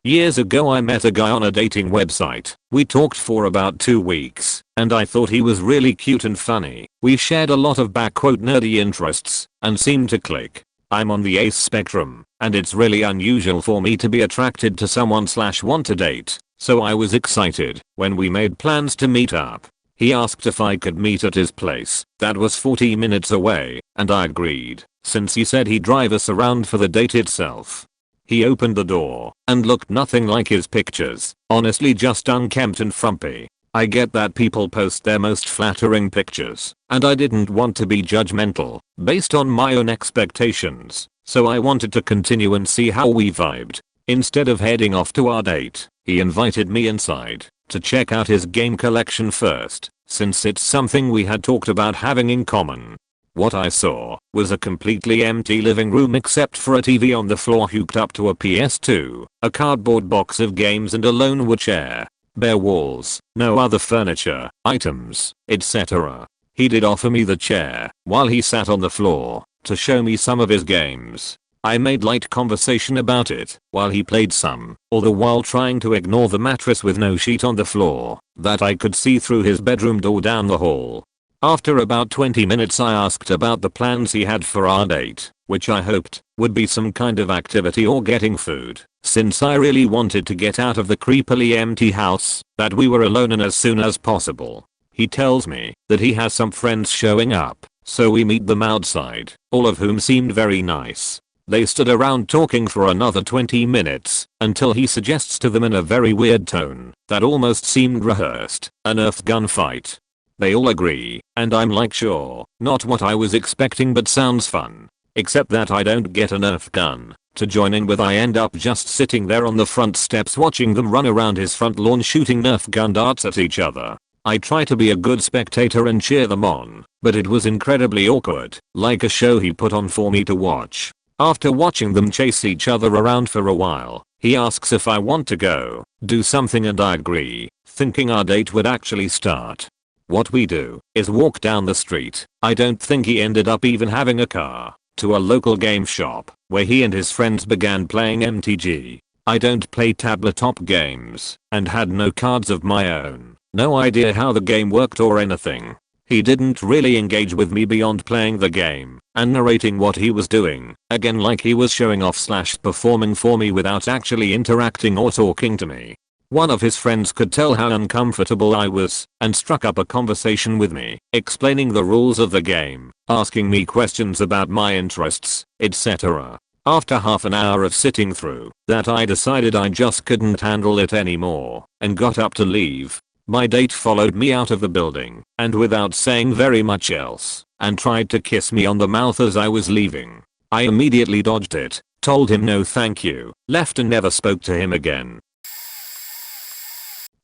Years ago I met a guy on a dating website. We talked for about 2 weeks, and I thought he was really cute and funny. We shared a lot of nerdy interests, and seemed to click. I'm on the ace spectrum, and it's really unusual for me to be attracted to someone / want to date, so I was excited when we made plans to meet up. He asked if I could meet at his place, that was 40 minutes away, and I agreed, since he said he'd drive us around for the date itself. He opened the door, and looked nothing like his pictures, honestly just unkempt and frumpy. I get that people post their most flattering pictures, and I didn't want to be judgmental, based on my own expectations, so I wanted to continue and see how we vibed. Instead of heading off to our date, he invited me inside to check out his game collection first, since it's something we had talked about having in common. What I saw was a completely empty living room except for a TV on the floor hooked up to a PS2, a cardboard box of games, and a lone wood chair. Bare walls, no other furniture, items, etc. He did offer me the chair while he sat on the floor to show me some of his games. I made light conversation about it while he played some, all the while trying to ignore the mattress with no sheet on the floor that I could see through his bedroom door down the hall. After about 20 minutes I asked about the plans he had for our date, which I hoped would be some kind of activity or getting food, since I really wanted to get out of the creepily empty house that we were alone in as soon as possible. He tells me that he has some friends showing up, so we meet them outside, all of whom seemed very nice. They stood around talking for another 20 minutes until he suggests to them in a very weird tone that almost seemed rehearsed, a Nerf gun fight. They all agree, and I'm like, sure, not what I was expecting, but sounds fun. Except that I don't get a Nerf gun to join in with. I end up just sitting there on the front steps watching them run around his front lawn shooting Nerf gun darts at each other. I try to be a good spectator and cheer them on, but it was incredibly awkward, like a show he put on for me to watch. After watching them chase each other around for a while, he asks if I want to go do something and I agree, thinking our date would actually start. What we do is walk down the street. I don't think he ended up even having a car, to a local game shop where he and his friends began playing MTG. I don't play tabletop games and had no cards of my own. No idea how the game worked or anything. He didn't really engage with me beyond playing the game and narrating what he was doing, again like he was showing off / performing for me without actually interacting or talking to me. One of his friends could tell how uncomfortable I was and struck up a conversation with me, explaining the rules of the game, asking me questions about my interests, etc. After half an hour of sitting through that, I decided I just couldn't handle it anymore and got up to leave. My date followed me out of the building and without saying very much else and tried to kiss me on the mouth as I was leaving. I immediately dodged it, told him no thank you, left and never spoke to him again.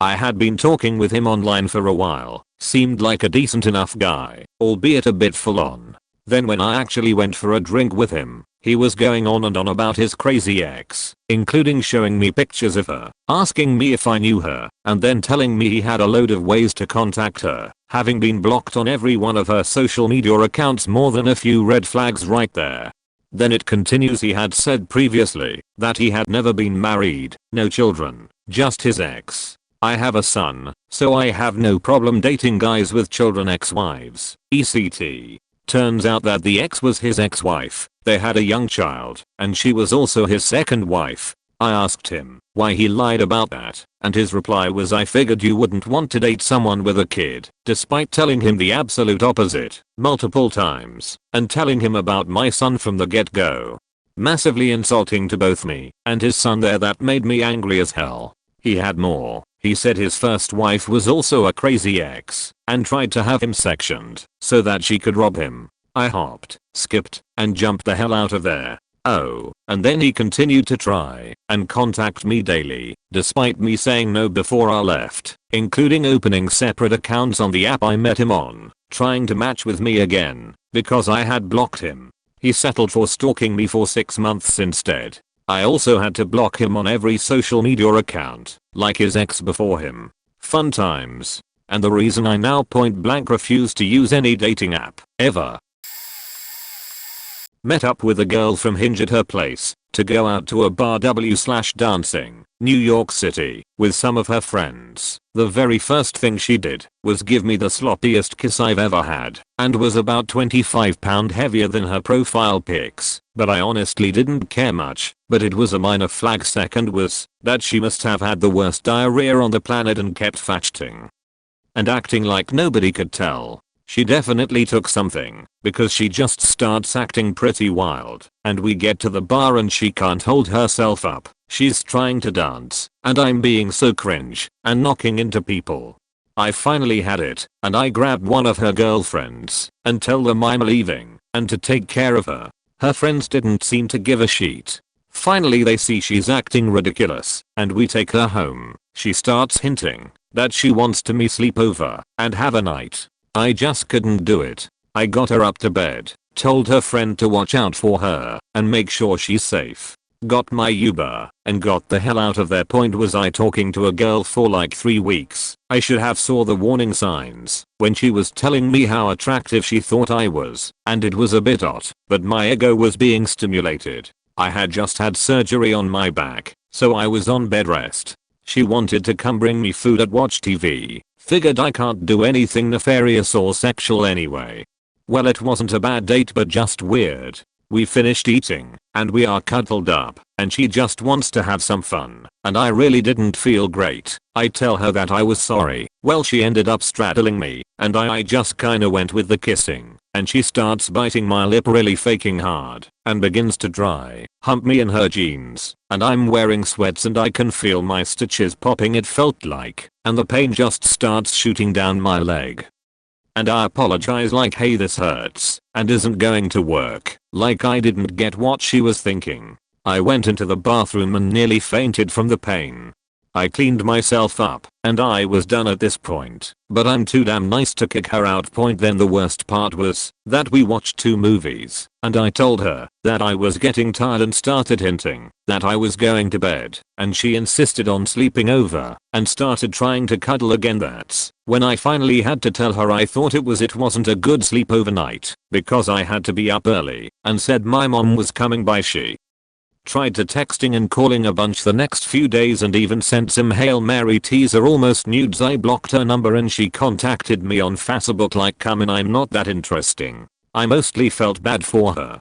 I had been talking with him online for a while, seemed like a decent enough guy, albeit a bit full on. Then when I actually went for a drink with him, he was going on and on about his crazy ex, including showing me pictures of her, asking me if I knew her, and then telling me he had a load of ways to contact her, having been blocked on every one of her social media accounts. More than a few red flags right there. Then it continues, he had said previously that he had never been married, no children, just his ex. I have a son, so I have no problem dating guys with children, ex-wives, etc. Turns out that the ex was his ex-wife, they had a young child, and she was also his second wife. I asked him why he lied about that, and his reply was, I figured you wouldn't want to date someone with a kid, despite telling him the absolute opposite multiple times and telling him about my son from the get-go. Massively insulting to both me and his son there. That made me angry as hell. He had more. He said his first wife was also a crazy ex and tried to have him sectioned so that she could rob him. I hopped, skipped, and jumped the hell out of there. Oh, and then he continued to try and contact me daily, despite me saying no before I left, including opening separate accounts on the app I met him on, trying to match with me again, because I had blocked him. He settled for stalking me for 6 months instead. I also had to block him on every social media account, like his ex before him. Fun times. And the reason I now point blank refuse to use any dating app, ever. Met up with a girl from Hinge at her place to go out to a bar /dancing, New York City, with some of her friends. The very first thing she did was give me the sloppiest kiss I've ever had, and was about 25 pounds heavier than her profile pics, but I honestly didn't care much. But it was a minor flag. Second was that she must have had the worst diarrhea on the planet and kept fatting and acting like nobody could tell. She definitely took something, because she just starts acting pretty wild, and we get to the bar and she can't hold herself up. She's trying to dance, and I'm being so cringe and knocking into people. I finally had it, and I grabbed one of her girlfriends and tell them I'm leaving and to take care of her. Her friends didn't seem to give a shit. Finally they see she's acting ridiculous, and we take her home. She starts hinting that she wants to me sleep over and have a night. I just couldn't do it. I got her up to bed, told her friend to watch out for her and make sure she's safe. Got my Uber and got the hell out of there. Point was, I talking to a girl for like 3 weeks. I should have saw the warning signs when she was telling me how attractive she thought I was, and it was a bit odd, but my ego was being stimulated. I had just had surgery on my back, so I was on bed rest. She wanted to come bring me food and watch TV. Figured I can't do anything nefarious or sexual anyway. Well, it wasn't a bad date but just weird. We finished eating and we are cuddled up and she just wants to have some fun and I really didn't feel great. I tell her that I was sorry. Well, she ended up straddling me and I just kinda went with the kissing, and she starts biting my lip really faking hard and begins to dry hump me in her jeans, and I'm wearing sweats and I can feel my stitches popping, it felt like, and the pain just starts shooting down my leg. And I apologize like, hey, this hurts and isn't going to work, like I didn't get what she was thinking. I went into the bathroom and nearly fainted from the pain. I cleaned myself up, and I was done at this point, but I'm too damn nice to kick her out. Then the worst part was that we watched 2 movies, and I told her that I was getting tired and started hinting that I was going to bed, and she insisted on sleeping over and started trying to cuddle again. That's when I finally had to tell her I thought it wasn't a good sleepover night because I had to be up early, and said my mom was coming by. She tried to texting and calling a bunch the next few days and even sent some Hail Mary teaser almost nudes. I blocked her number and she contacted me on Facebook like, come in, I'm not that interesting. I mostly felt bad for her.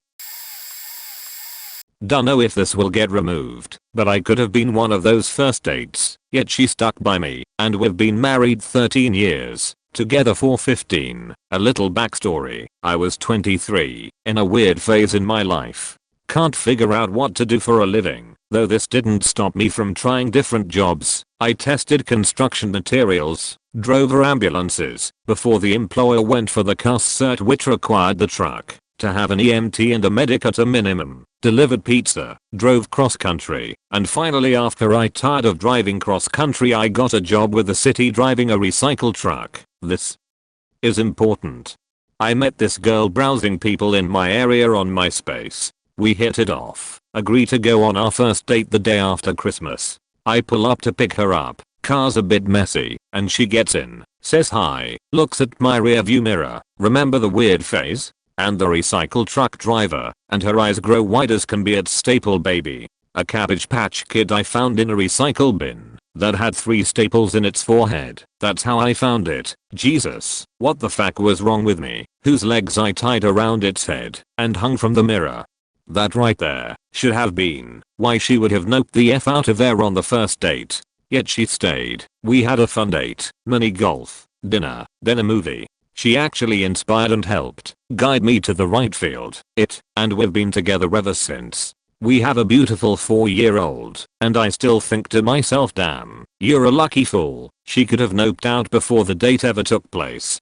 Dunno if this will get removed, but I could have been one of those first dates, yet she stuck by me, and we've been married 13 years, together for 15. A little backstory: I was 23, in a weird phase in my life. Can't figure out what to do for a living, though this didn't stop me from trying different jobs. I tested construction materials, drove ambulances, before the employer went for the CUS cert which required the truck to have an EMT and a medic at a minimum, delivered pizza, drove cross country, and finally after I tired of driving cross country I got a job with the city driving a recycle truck. This is important. I met this girl browsing people in my area on MySpace. We hit it off, agree to go on our first date the day after Christmas. I pull up to pick her up, car's a bit messy, and she gets in, says hi, looks at my rear view mirror, remember the weird phase? And the recycle truck driver, and her eyes grow wide as can be at Staple Baby, a Cabbage Patch Kid I found in a recycle bin that had 3 staples in its forehead. That's how I found it. Jesus, what the fuck was wrong with me? Whose legs I tied around its head and hung from the mirror. That right there should have been why she would have noped the F out of there on the first date. Yet she stayed. We had a fun date, mini golf, dinner, then a movie. She actually inspired and helped guide me to the right field, and we've been together ever since. We have a beautiful 4-year-old, and I still think to myself, damn, you're a lucky fool. She could have noped out before the date ever took place.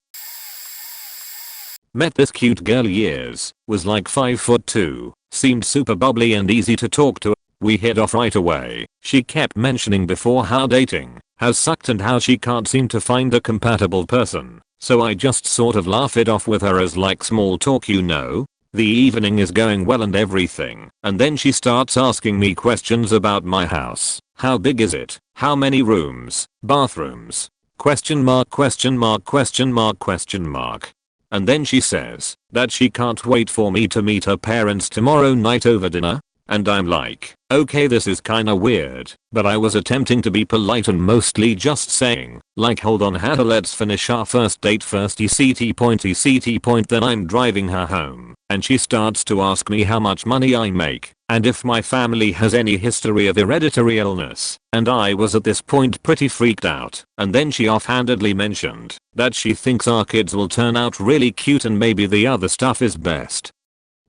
Met this cute girl years, was like 5'2", seemed super bubbly and easy to talk to. We hit off right away. She kept mentioning before how dating has sucked and how she can't seem to find a compatible person. So I just sort of laugh it off with her as like small talk, you know. The evening is going well and everything, and then she starts asking me questions about my house. How big is it? How many rooms? Bathrooms? Question mark, question mark, question mark, question mark. And then she says that she can't wait for me to meet her parents tomorrow night over dinner. And I'm like, okay, this is kinda weird, but I was attempting to be polite and mostly just saying, like, hold on Hannah, let's finish our first date first, ECT point. Then I'm driving her home, and she starts to ask me how much money I make, and if my family has any history of hereditary illness, and I was at this point pretty freaked out, and then she offhandedly mentioned that she thinks our kids will turn out really cute and maybe the other stuff is best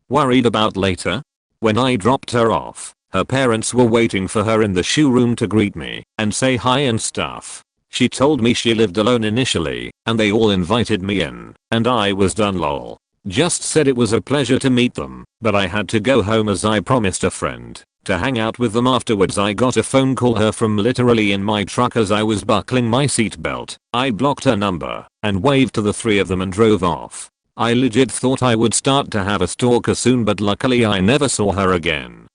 worried about later. When I dropped her off, her parents were waiting for her in the shoe room to greet me and say hi and stuff. She told me she lived alone initially, and they all invited me in, and I was done lol. Just said it was a pleasure to meet them, but I had to go home as I promised a friend to hang out with them afterwards. I got a phone call her from literally in my truck as I was buckling my seatbelt. I blocked her number and waved to the 3 of them and drove off. I legit thought I would start to have a stalker soon, but luckily I never saw her again.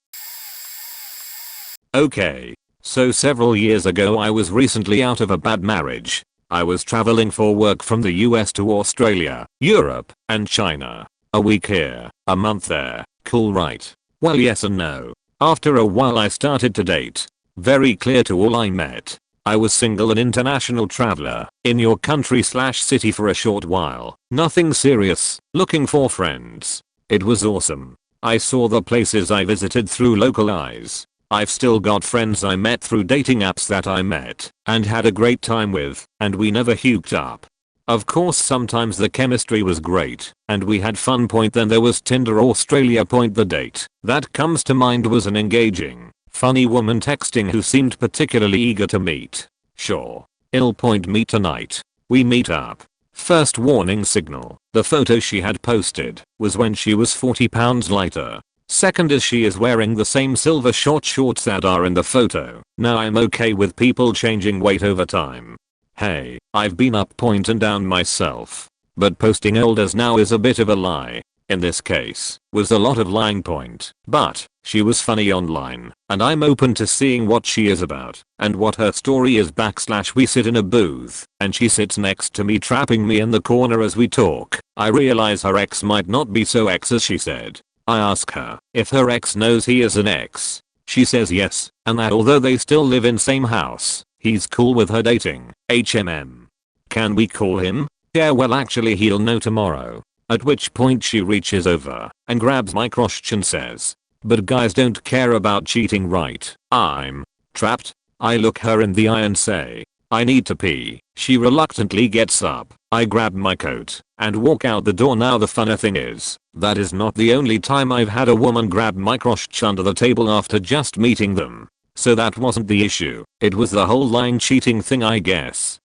Okay, so several years ago I was recently out of a bad marriage. I was traveling for work from the US to Australia, Europe, and China. A week here, a month there. Cool, right? Well, yes and no. After a while I started to date. Very clear to all I met. I was single and international traveler, in your country/city for a short while. Nothing serious, looking for friends. It was awesome. I saw the places I visited through local eyes. I've still got friends I met through dating apps that I met and had a great time with, and we never hooked up. Of course sometimes the chemistry was great and we had fun. Then there was Tinder Australia. The date that comes to mind was an engaging, funny woman texting who seemed particularly eager to meet. Sure. Meet tonight. We meet up. First warning signal, the photo she had posted was when she was 40 pounds lighter. Second is she is wearing the same silver short shorts that are in the photo. Now I'm okay with people changing weight over time. Hey, I've been up point and down myself. But posting old as now is a bit of a lie. In this case, was a lot of lying point. But, she was funny online, and I'm open to seeing what she is about, and what her story is / we sit in a booth, and she sits next to me trapping me in the corner as we talk. I realize her ex might not be so ex as she said. I ask her if her ex knows he is an ex. She says yes, and that although they still live in same house, he's cool with her dating. HMM. Can we call him? Yeah, well actually he'll know tomorrow. At which point she reaches over and grabs my crotch and says, but guys don't care about cheating, right? I'm trapped. I look her in the eye and say, I need to pee. She reluctantly gets up. I grab my coat and walk out the door. Now the funny thing is, that is not the only time I've had a woman grab my crotch under the table after just meeting them. So that wasn't the issue. It was the whole lying cheating thing, I guess.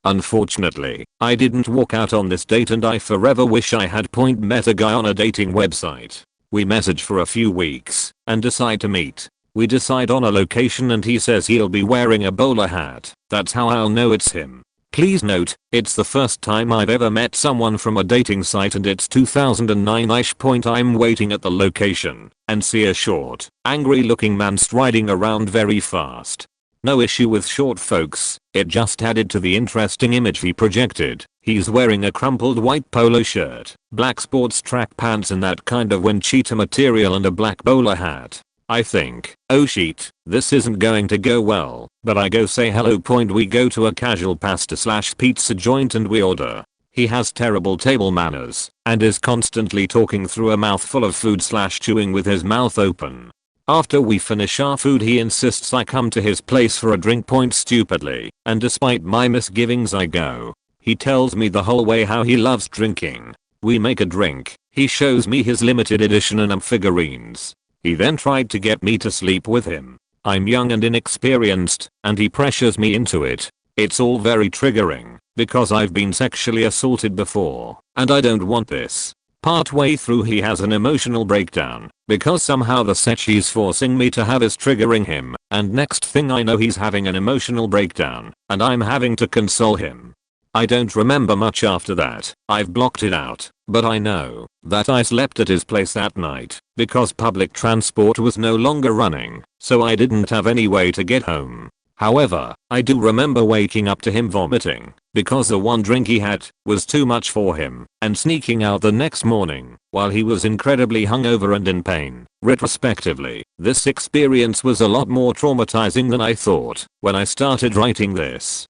Unfortunately, I didn't walk out on this date and I forever wish I had met a guy on a dating website. We message for a few weeks and decide to meet. We decide on a location and he says he'll be wearing a bowler hat. That's how I'll know it's him. Please note, it's the first time I've ever met someone from a dating site and it's 2009-ish. I'm waiting at the location and see a short, angry looking man striding around very fast. No issue with short folks, it just added to the interesting image he projected. He's wearing a crumpled white polo shirt, black sports track pants and that kind of wind cheater material and a black bowler hat. I think, oh shit, this isn't going to go well, but I go say hello. We go to a casual pasta / pizza joint and we order. He has terrible table manners and is constantly talking through a mouthful of food / chewing with his mouth open. After we finish our food he insists I come to his place for a drink. Stupidly, and despite my misgivings I go. He tells me the whole way how he loves drinking. We make a drink, he shows me his limited edition figurines. He then tried to get me to sleep with him. I'm young and inexperienced, and he pressures me into it. It's all very triggering, because I've been sexually assaulted before, and I don't want this. Partway through he has an emotional breakdown, because somehow the sex he's forcing me to have is triggering him, and next thing I know he's having an emotional breakdown, and I'm having to console him. I don't remember much after that, I've blocked it out, but I know that I slept at his place that night, because public transport was no longer running, so I didn't have any way to get home. However, I do remember waking up to him vomiting, because the one drink he had was too much for him, and sneaking out the next morning, while he was incredibly hungover and in pain. Retrospectively, this experience was a lot more traumatizing than I thought when I started writing this.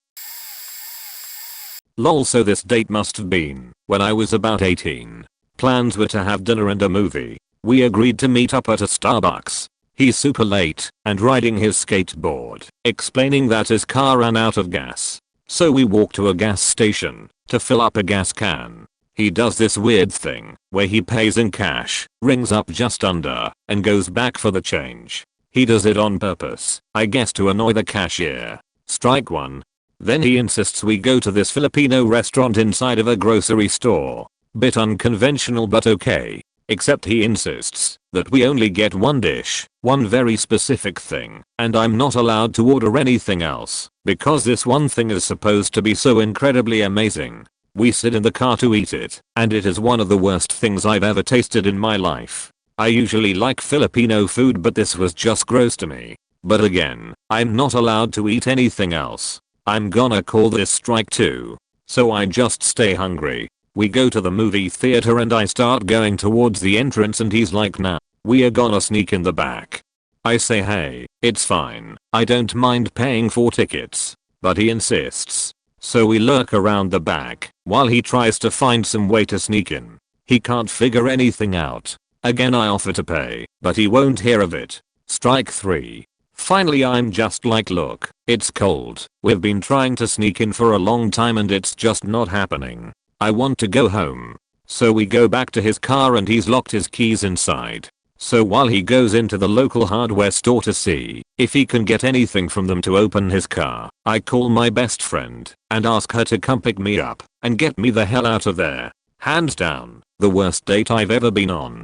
Lol, so this date must have been when I was about 18. Plans were to have dinner and a movie. We agreed to meet up at a Starbucks. He's super late and riding his skateboard, explaining that his car ran out of gas. So we walk to a gas station to fill up a gas can. He does this weird thing where he pays in cash, rings up just under, and goes back for the change. He does it on purpose, I guess to annoy the cashier. Strike one. Then he insists we go to this Filipino restaurant inside of a grocery store. Bit unconventional but okay. Except he insists that we only get one dish, one very specific thing, and I'm not allowed to order anything else, because this one thing is supposed to be so incredibly amazing. We sit in the car to eat it, and it is one of the worst things I've ever tasted in my life. I usually like Filipino food but this was just gross to me. But again, I'm not allowed to eat anything else. I'm gonna call this strike 2. So I just stay hungry. We go to the movie theater and I start going towards the entrance and he's like, nah, we are gonna sneak in the back. I say hey, it's fine, I don't mind paying for tickets. But he insists. So we lurk around the back while he tries to find some way to sneak in. He can't figure anything out. Again I offer to pay, but he won't hear of it. Strike 3. Finally I'm just like, look, it's cold. We've been trying to sneak in for a long time and it's just not happening. I want to go home. So we go back to his car and he's locked his keys inside. So while he goes into the local hardware store to see if he can get anything from them to open his car, I call my best friend and ask her to come pick me up and get me the hell out of there. Hands down, the worst date I've ever been on.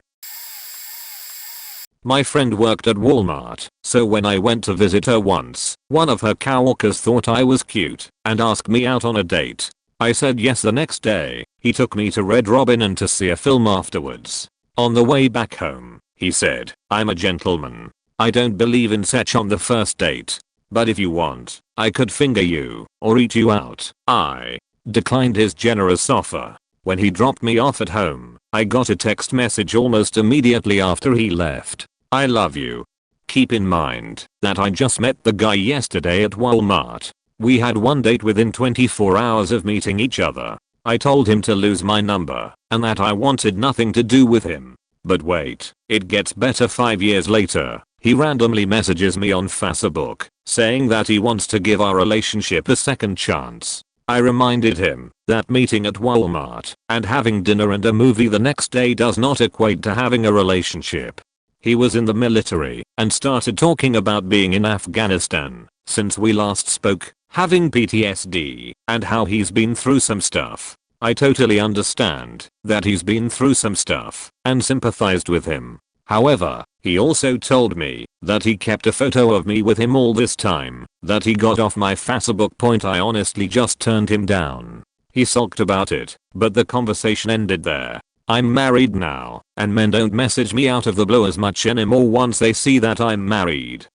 My friend worked at Walmart, so when I went to visit her once, one of her coworkers thought I was cute and asked me out on a date. I said yes. The next day, he took me to Red Robin and to see a film afterwards. On the way back home, he said, "I'm a gentleman. I don't believe in sex on the first date. But if you want, I could finger you or eat you out." I declined his generous offer. When he dropped me off at home, I got a text message almost immediately after he left. "I love you. Keep in mind that I just met the guy yesterday at Walmart. We had one date within 24 hours of meeting each other. I told him to lose my number and that I wanted nothing to do with him. But wait, it gets better. 5 years later, he randomly messages me on Facebook, saying that he wants to give our relationship a second chance. I reminded him that meeting at Walmart and having dinner and a movie the next day does not equate to having a relationship. He was in the military and started talking about being in Afghanistan since we last spoke, having PTSD, and how he's been through some stuff. I totally understand that he's been through some stuff and sympathized with him. However, he also told me that he kept a photo of me with him all this time, that he got off my Facebook. I honestly just turned him down. He sulked about it, but the conversation ended there. I'm married now, and men don't message me out of the blue as much anymore once they see that I'm married.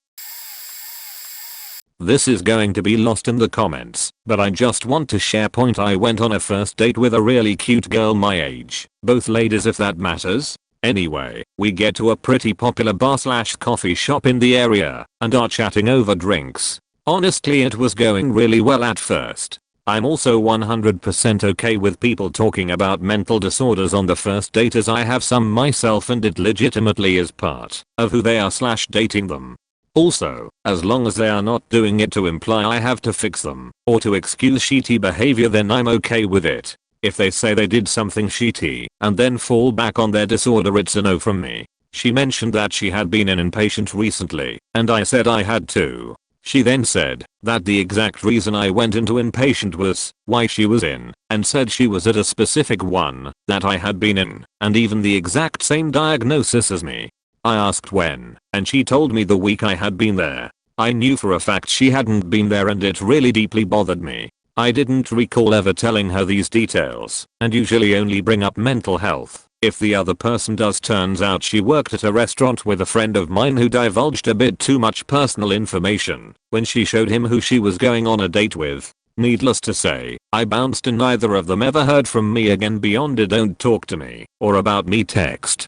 This is going to be lost in the comments, but I just want to share. I went on a first date with a really cute girl my age, both ladies if that matters. Anyway, we get to a pretty popular bar/coffee shop in the area and are chatting over drinks. Honestly, it was going really well at first. I'm also 100% okay with people talking about mental disorders on the first date, as I have some myself and it legitimately is part of who they are/dating them. Also, as long as they are not doing it to imply I have to fix them or to excuse shitty behavior, then I'm okay with it. If they say they did something shitty and then fall back on their disorder, it's a no from me. She mentioned that she had been an inpatient recently, and I said I had too. She then said that the exact reason I went into inpatient was why she was in, and said she was at a specific one that I had been in, and even the exact same diagnosis as me. I asked when, and she told me the week I had been there. I knew for a fact she hadn't been there, and it really deeply bothered me. I didn't recall ever telling her these details, and usually only bring up mental health if the other person does. Turns out she worked at a restaurant with a friend of mine who divulged a bit too much personal information when she showed him who she was going on a date with. Needless to say, I bounced and neither of them ever heard from me again beyond a "don't talk to me" or "about me" text.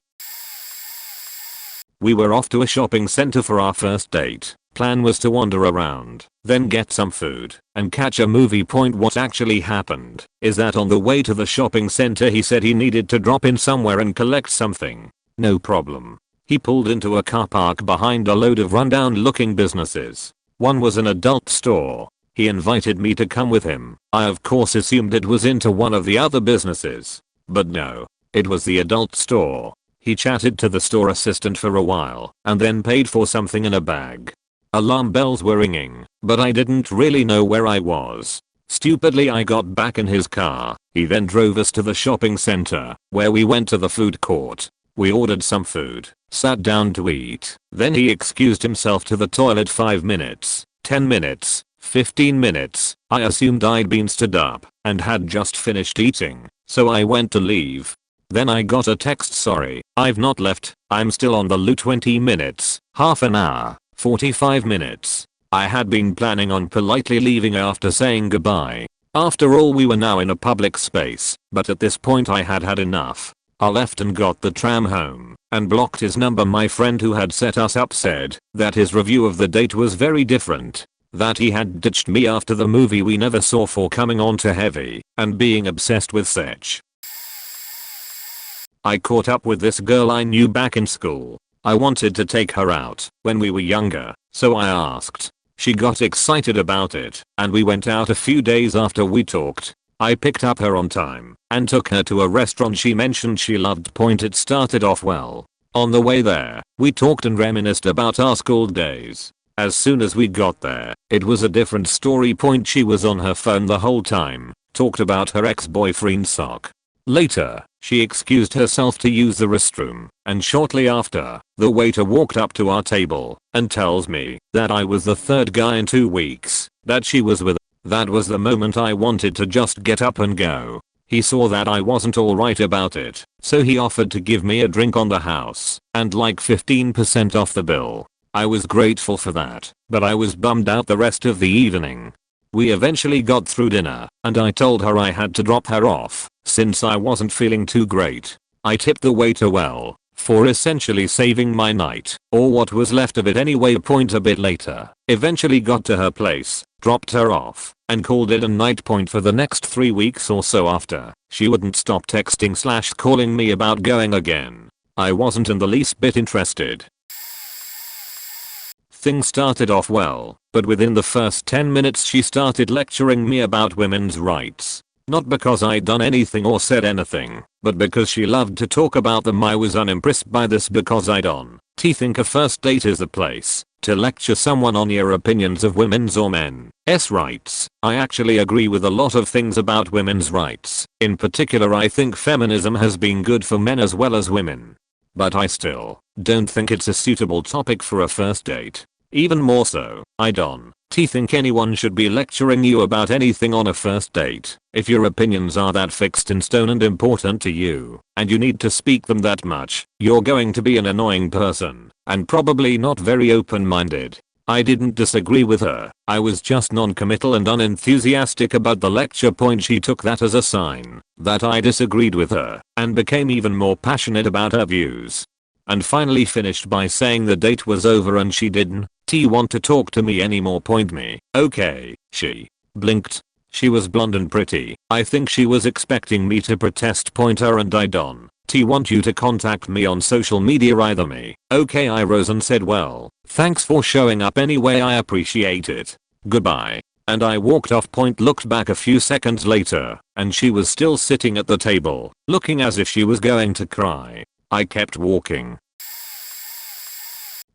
We were off to a shopping center for our first date. Plan was to wander around, then get some food, and catch a movie. What actually happened is that on the way to the shopping center he said he needed to drop in somewhere and collect something. No problem. He pulled into a car park behind a load of rundown looking businesses. One was an adult store. He invited me to come with him. I of course assumed it was into one of the other businesses. But no, it was the adult store. He chatted to the store assistant for a while and then paid for something in a bag. Alarm bells were ringing, but I didn't really know where I was. Stupidly, I got back in his car. He then drove us to the shopping center, where we went to the food court. We ordered some food, sat down to eat. Then he excused himself to the toilet. 5 minutes, 10 minutes, 15 minutes. I assumed I'd been stood up and had just finished eating, so I went to leave. Then I got a text, "Sorry, I've not left. I'm still on the loo." 20 minutes, half an hour, 45 minutes. I had been planning on politely leaving after saying goodbye. After all, we were now in a public space, but at this point I had had enough. I left and got the tram home and blocked his number. My friend who had set us up said that his review of the date was very different. That he had ditched me after the movie we never saw for coming on too heavy and being obsessed with sex. I caught up with this girl I knew back in school. I wanted to take her out when we were younger, so I asked. She got excited about it, and we went out a few days after we talked. I picked up her on time and took her to a restaurant she mentioned she loved. It started off well. On the way there, we talked and reminisced about our school days. As soon as we got there, it was a different story. She was on her phone the whole time, talked about her ex-boyfriend Sock. Later, She excused herself to use the restroom, and shortly after, the waiter walked up to our table and tells me that I was the third guy in 2 weeks that she was with. That was the moment I wanted to just get up and go. He saw that I wasn't alright about it, so he offered to give me a drink on the house and like 15% off the bill. I was grateful for that, but I was bummed out the rest of the evening. We eventually got through dinner, and I told her I had to drop her off since I wasn't feeling too great. I tipped the waiter well for essentially saving my night, or what was left of it anyway. A bit later, eventually got to her place, dropped her off, and called it a night. For the next 3 weeks or so after, she wouldn't stop texting / calling me about going again. I wasn't in the least bit interested. Things started off well, but within the first 10 minutes she started lecturing me about women's rights. Not because I'd done anything or said anything, but because she loved to talk about them. I was unimpressed by this because I don't think a first date is the place to lecture someone on your opinions of women's or men's rights. I actually agree with a lot of things about women's rights. In particular, I think feminism has been good for men as well as women. But I still don't think it's a suitable topic for a first date. Even more so, I don't think anyone should be lecturing you about anything on a first date. If your opinions are that fixed in stone and important to you, and you need to speak them that much, you're going to be an annoying person, and probably not very open-minded. I didn't disagree with her, I was just non-committal and unenthusiastic about the lecture. She took that as a sign that I disagreed with her, and became even more passionate about her views. And finally finished by saying the date was over and she didn't want to talk to me anymore. Me. Okay, she blinked. She was blonde and pretty. I think she was expecting me to protest. Her and I don't want you to contact me on social media either. Me. Okay, I rose and said, well, thanks for showing up anyway, I appreciate it. Goodbye. And I walked off. Looked back a few seconds later, and she was still sitting at the table, looking as if she was going to cry. I kept walking.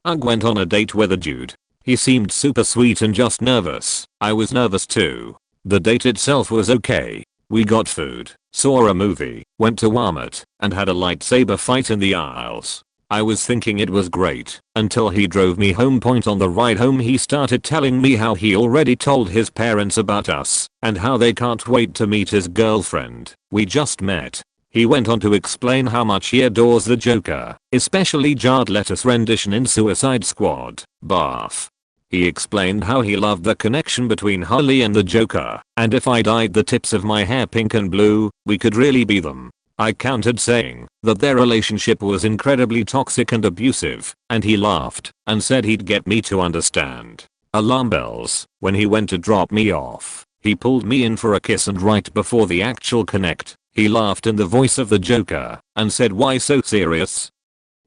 I went on a date with a dude. He seemed super sweet and just nervous. I was nervous too. The date itself was okay. We got food, saw a movie, went to Walmart, and had a lightsaber fight in the aisles. I was thinking it was great until he drove me home. On the ride home he started telling me how he already told his parents about us and how they can't wait to meet his girlfriend we just met. He went on to explain how much he adores the Joker, especially Jared Leto's rendition in Suicide Squad. Barf. He explained how he loved the connection between Harley and the Joker, and if I dyed the tips of my hair pink and blue, we could really be them. I countered saying that their relationship was incredibly toxic and abusive, and he laughed and said he'd get me to understand. Alarm bells. When he went to drop me off, he pulled me in for a kiss, and right before the actual connect, he laughed in the voice of the Joker and said, "Why so serious?"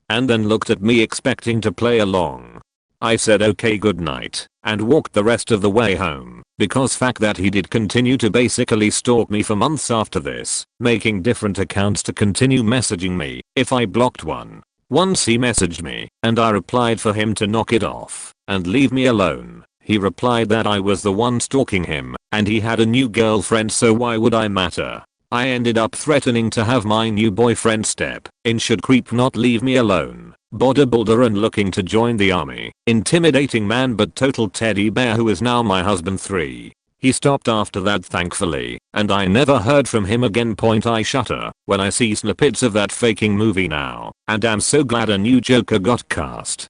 And then looked at me expecting to play along. I said okay, good night, and walked the rest of the way home, because fact that he did continue to basically stalk me for months after this, making different accounts to continue messaging me if I blocked one. Once he messaged me, and I replied for him to knock it off and leave me alone. He replied that I was the one stalking him, and he had a new girlfriend, so why would I matter? I ended up threatening to have my new boyfriend step in should creep not leave me alone. Bodybuilder and looking to join the army. Intimidating man but total teddy bear who is now my husband. 3. He stopped after that thankfully, and I never heard from him again. I shudder when I see snippets of that faking movie now, and am so glad a new Joker got cast.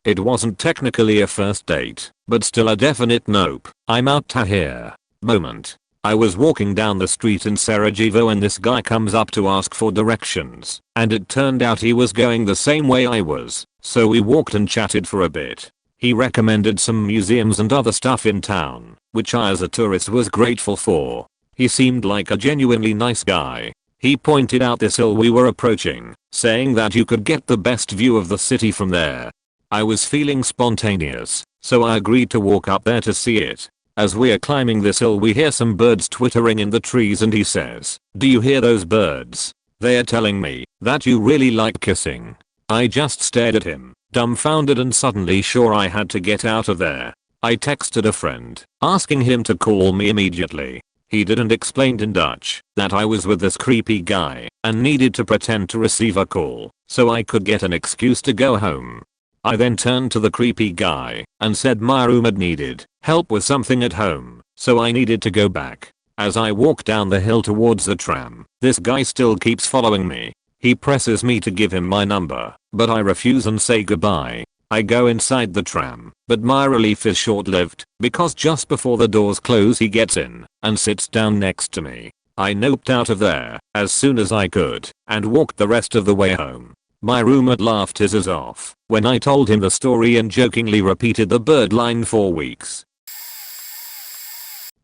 It wasn't technically a first date, but still a definite nope, I'm out to here moment. I was walking down the street in Sarajevo and this guy comes up to ask for directions, and it turned out he was going the same way I was, so we walked and chatted for a bit. He recommended some museums and other stuff in town, which I as a tourist was grateful for. He seemed like a genuinely nice guy. He pointed out this hill we were approaching, saying that you could get the best view of the city from there. I was feeling spontaneous, so I agreed to walk up there to see it. As we are climbing this hill we hear some birds twittering in the trees and he says, "Do you hear those birds? They are telling me that you really like kissing." I just stared at him, dumbfounded and suddenly sure I had to get out of there. I texted a friend, asking him to call me immediately. He didn't explain in Dutch that I was with this creepy guy and needed to pretend to receive a call so I could get an excuse to go home. I then turned to the creepy guy and said my roommate needed help with something at home, so I needed to go back. As I walk down the hill towards the tram, this guy still keeps following me. He presses me to give him my number, but I refuse and say goodbye. I go inside the tram, but my relief is short-lived because just before the doors close he gets in and sits down next to me. I noped out of there as soon as I could and walked the rest of the way home. My roommate laughed his ass off when I told him the story and jokingly repeated the bird line for weeks.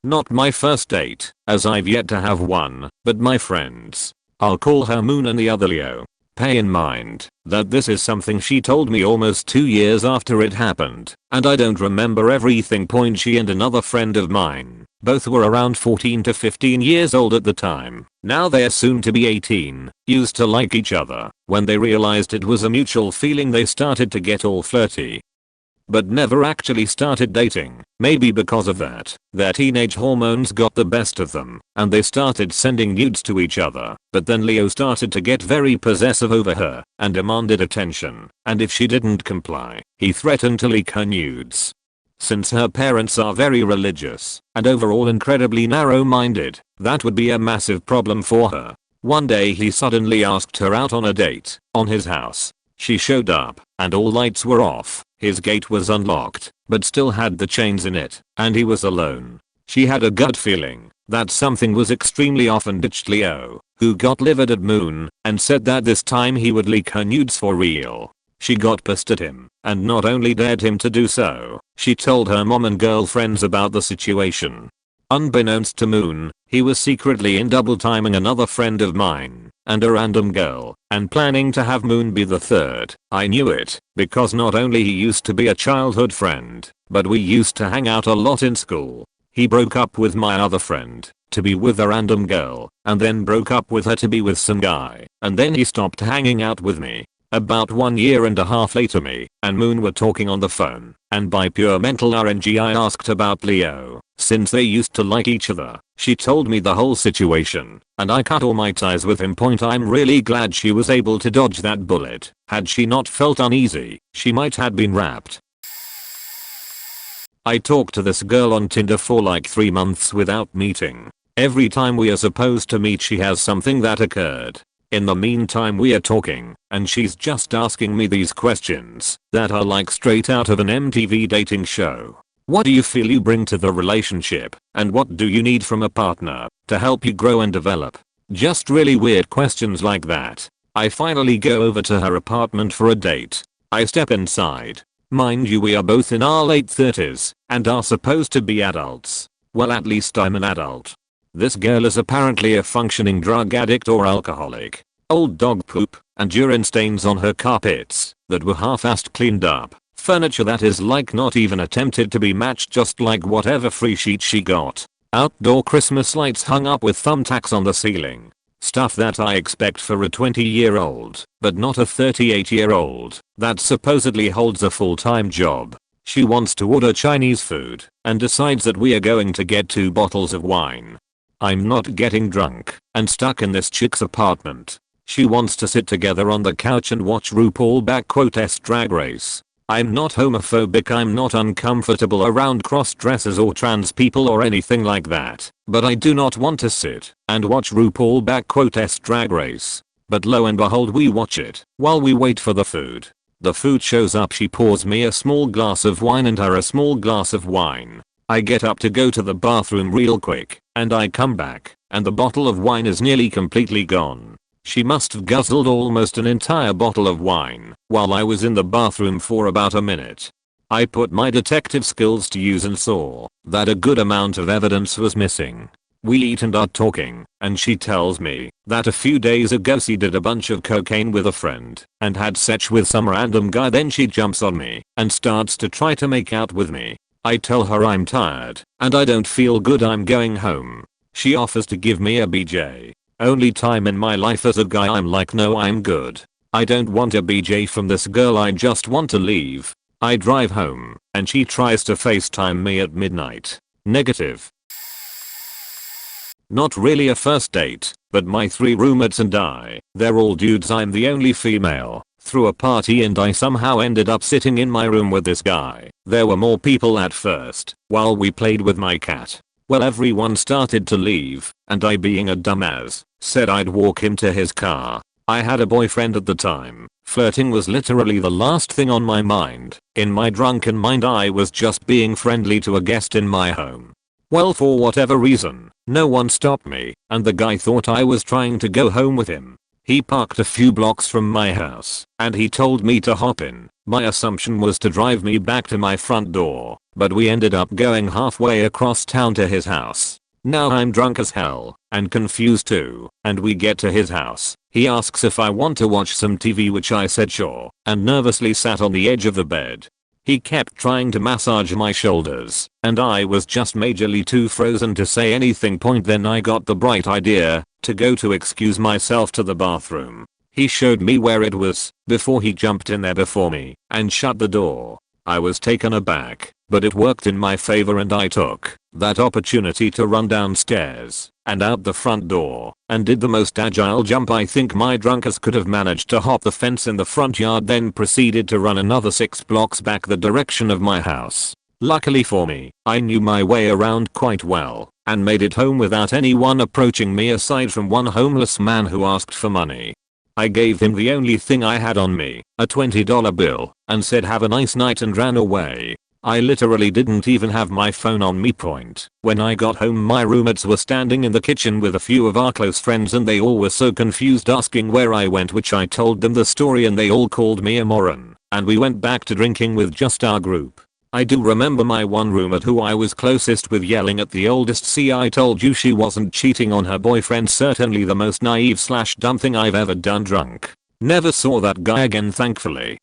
Not my first date, as I've yet to have one, but my friend's. I'll call her Moon and the other Leo. Pay in mind that this is something she told me almost 2 years after it happened, and I don't remember everything. She and another friend of mine both were around 14 to 15 years old at the time. Now they're soon to be 18, used to like each other. When they realized it was a mutual feeling they started to get all flirty, but never actually started dating. Maybe because of that, their teenage hormones got the best of them, and they started sending nudes to each other. But then Leo started to get very possessive over her and demanded attention, and if she didn't comply, he threatened to leak her nudes. Since her parents are very religious and overall incredibly narrow-minded, that would be a massive problem for her. One day he suddenly asked her out on a date on his house. She showed up, and all lights were off. His gate was unlocked, but still had the chains in it, and he was alone. She had a gut feeling that something was extremely off and ditched Leo, who got livid at Moon, and said that this time he would leak her nudes for real. She got pissed at him, and not only dared him to do so, she told her mom and girlfriends about the situation. Unbeknownst to Moon, he was secretly in double timing another friend of mine and a random girl, and planning to have Moon be the third. I knew it, because not only he used to be a childhood friend, but we used to hang out a lot in school. He broke up with my other friend to be with a random girl, and then broke up with her to be with some guy, and then he stopped hanging out with me. About 1.5 years later, me and Moon were talking on the phone, and by pure mental RNG I asked about Leo. Since they used to like each other, she told me the whole situation, and I cut all my ties with him. I'm really glad she was able to dodge that bullet. Had she not felt uneasy, she might have been wrapped. I talked to this girl on Tinder for like 3 months without meeting. Every time we are supposed to meet she has something that occurred. In the meantime we are talking, and she's just asking me these questions that are like straight out of an MTV dating show. What do you feel you bring to the relationship, and what do you need from a partner to help you grow and develop? Just really weird questions like that. I finally go over to her apartment for a date. I step inside. Mind you, we are both in our late 30s and are supposed to be adults. Well, at least I'm an adult. This girl is apparently a functioning drug addict or alcoholic. Old dog poop and urine stains on her carpets that were half-assed cleaned up. Furniture that is like not even attempted to be matched, just like whatever free sheet she got. Outdoor Christmas lights hung up with thumbtacks on the ceiling. Stuff that I expect for a 20-year-old, but not a 38-year-old that supposedly holds a full-time job. She wants to order Chinese food and decides that we are going to get 2 bottles of wine. I'm not getting drunk and stuck in this chick's apartment. She wants to sit together on the couch and watch RuPaul Drag Race. I'm not homophobic, I'm not uncomfortable around cross-dressers or trans people or anything like that, but I do not want to sit and watch RuPaul Drag Race. But lo and behold, we watch it while we wait for the food. The food shows up, she pours me a small glass of wine and her a small glass of wine. I get up to go to the bathroom real quick, and I come back, and the bottle of wine is nearly completely gone. She must have guzzled almost an entire bottle of wine while I was in the bathroom for about a minute. I put my detective skills to use and saw that a good amount of evidence was missing. We eat and are talking, and she tells me that a few days ago she did a bunch of cocaine with a friend and had sex with some random guy. Then she jumps on me and starts to try to make out with me. I tell her I'm tired and I don't feel good, I'm going home. She offers to give me a BJ. Only time in my life as a guy I'm like, no, I'm good. I don't want a BJ from this girl, I just want to leave. I drive home, and she tries to FaceTime me at midnight. Negative. Not really a first date, but my 3 roommates and I, they're all dudes, I'm the only female, threw a party and I somehow ended up sitting in my room with this guy. There were more people at first, while we played with my cat. Well, everyone started to leave, and I, being a dumbass, said I'd walk him to his car. I had a boyfriend at the time. Flirting was literally the last thing on my mind. In my drunken mind I was just being friendly to a guest in my home. Well, for whatever reason, no one stopped me, and the guy thought I was trying to go home with him. He parked a few blocks from my house, and he told me to hop in. My assumption was to drive me back to my front door, but we ended up going halfway across town to his house. Now I'm drunk as hell, and confused too, and we get to his house. He asks if I want to watch some TV, which I said sure, and nervously sat on the edge of the bed. He kept trying to massage my shoulders, and I was just majorly too frozen to say anything. Then I got the bright idea to go to excuse myself to the bathroom. He showed me where it was, before he jumped in there before me, and shut the door. I was taken aback, but it worked in my favor and I took that opportunity to run downstairs and out the front door and did the most agile jump I think my drunk ass could have managed to hop the fence in the front yard, then proceeded to run another 6 blocks back the direction of my house. Luckily for me, I knew my way around quite well and made it home without anyone approaching me aside from one homeless man who asked for money. I gave him the only thing I had on me, a $20 bill, and said have a nice night and ran away. I literally didn't even have my phone on me. When I got home, my roommates were standing in the kitchen with a few of our close friends and they all were so confused asking where I went, which I told them the story and they all called me a moron, and we went back to drinking with just our group. I do remember my one roommate who I was closest with yelling at the oldest, "See, I told you she wasn't cheating on her boyfriend." Certainly the most naive / dumb thing I've ever done drunk. Never saw that guy again, thankfully.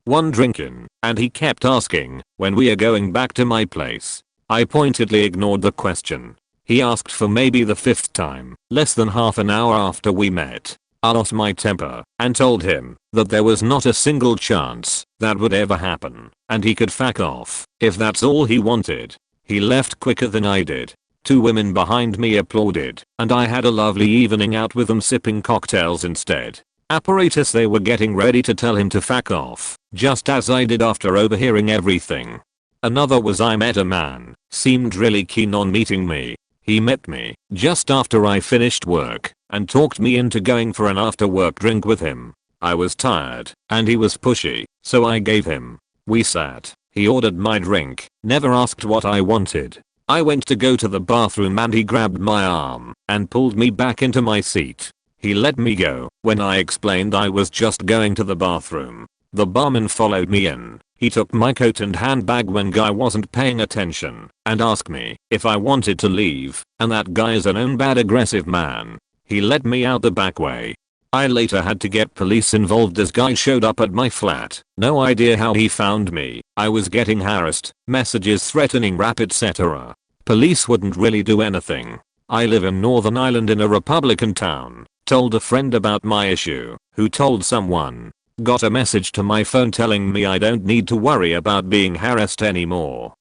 One drink in, and he kept asking when we are going back to my place. I pointedly ignored the question. He asked for maybe the 5th time, less than half an hour after we met. I lost my temper and told him that there was not a single chance that would ever happen, and he could fuck off if that's all he wanted. He left quicker than I did. 2 women behind me applauded, and I had a lovely evening out with them sipping cocktails instead. Apparatus, they were getting ready to tell him to fuck off, just as I did after overhearing everything. Another was I met a man, seemed really keen on meeting me. He met me just after I finished work and talked me into going for an after work drink with him. I was tired and he was pushy, so I gave him. We sat, he ordered my drink, never asked what I wanted. I went to go to the bathroom and he grabbed my arm and pulled me back into my seat. He let me go when I explained I was just going to the bathroom. The barman followed me in. He took my coat and handbag when guy wasn't paying attention and asked me if I wanted to leave, and that guy is an own bad aggressive man. He let me out the back way. I later had to get police involved as guy showed up at my flat. No idea how he found me. I was getting harassed, messages threatening rap, etc. Police wouldn't really do anything. I live in Northern Ireland in a Republican town. Told a friend about my issue, who told someone. Got a message to my phone telling me I don't need to worry about being harassed anymore.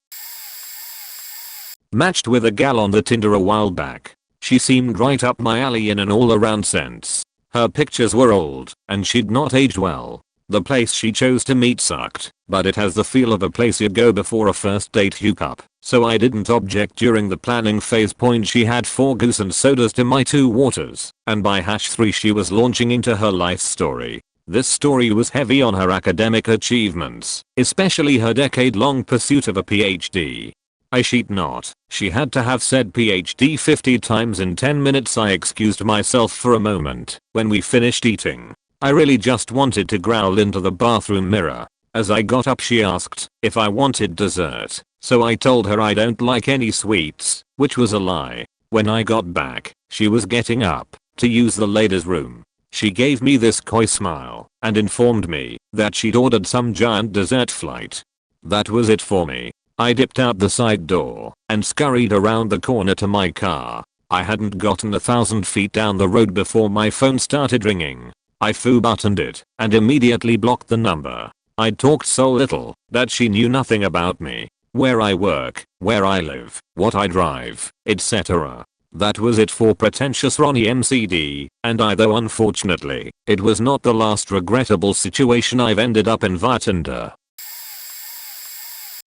Matched with a gal on the Tinder a while back. She seemed right up my alley in an all-around sense. Her pictures were old, and she'd not aged well. The place she chose to meet sucked, but it has the feel of a place you'd go before a first date hookup, so I didn't object during the planning phase. She had 4 goose and sodas to my 2 waters, and by #3 she was launching into her life story. This story was heavy on her academic achievements, especially her decade-long pursuit of a PhD. I cheat not, she had to have said PhD 50 times in 10 minutes. I excused myself for a moment when we finished eating. I really just wanted to growl into the bathroom mirror. As I got up she asked if I wanted dessert, so I told her I don't like any sweets, which was a lie. When I got back, she was getting up to use the ladies' room. She gave me this coy smile and informed me that she'd ordered some giant dessert flight. That was it for me. I dipped out the side door and scurried around the corner to my car. I hadn't gotten 1,000 feet down the road before my phone started ringing. I foo-buttoned it and immediately blocked the number. I'd talked so little that she knew nothing about me. where I work, where I live, what I drive, etc. That was it for pretentious Ronnie MCD, and though unfortunately, it was not the last regrettable situation I've ended up in via Tinder.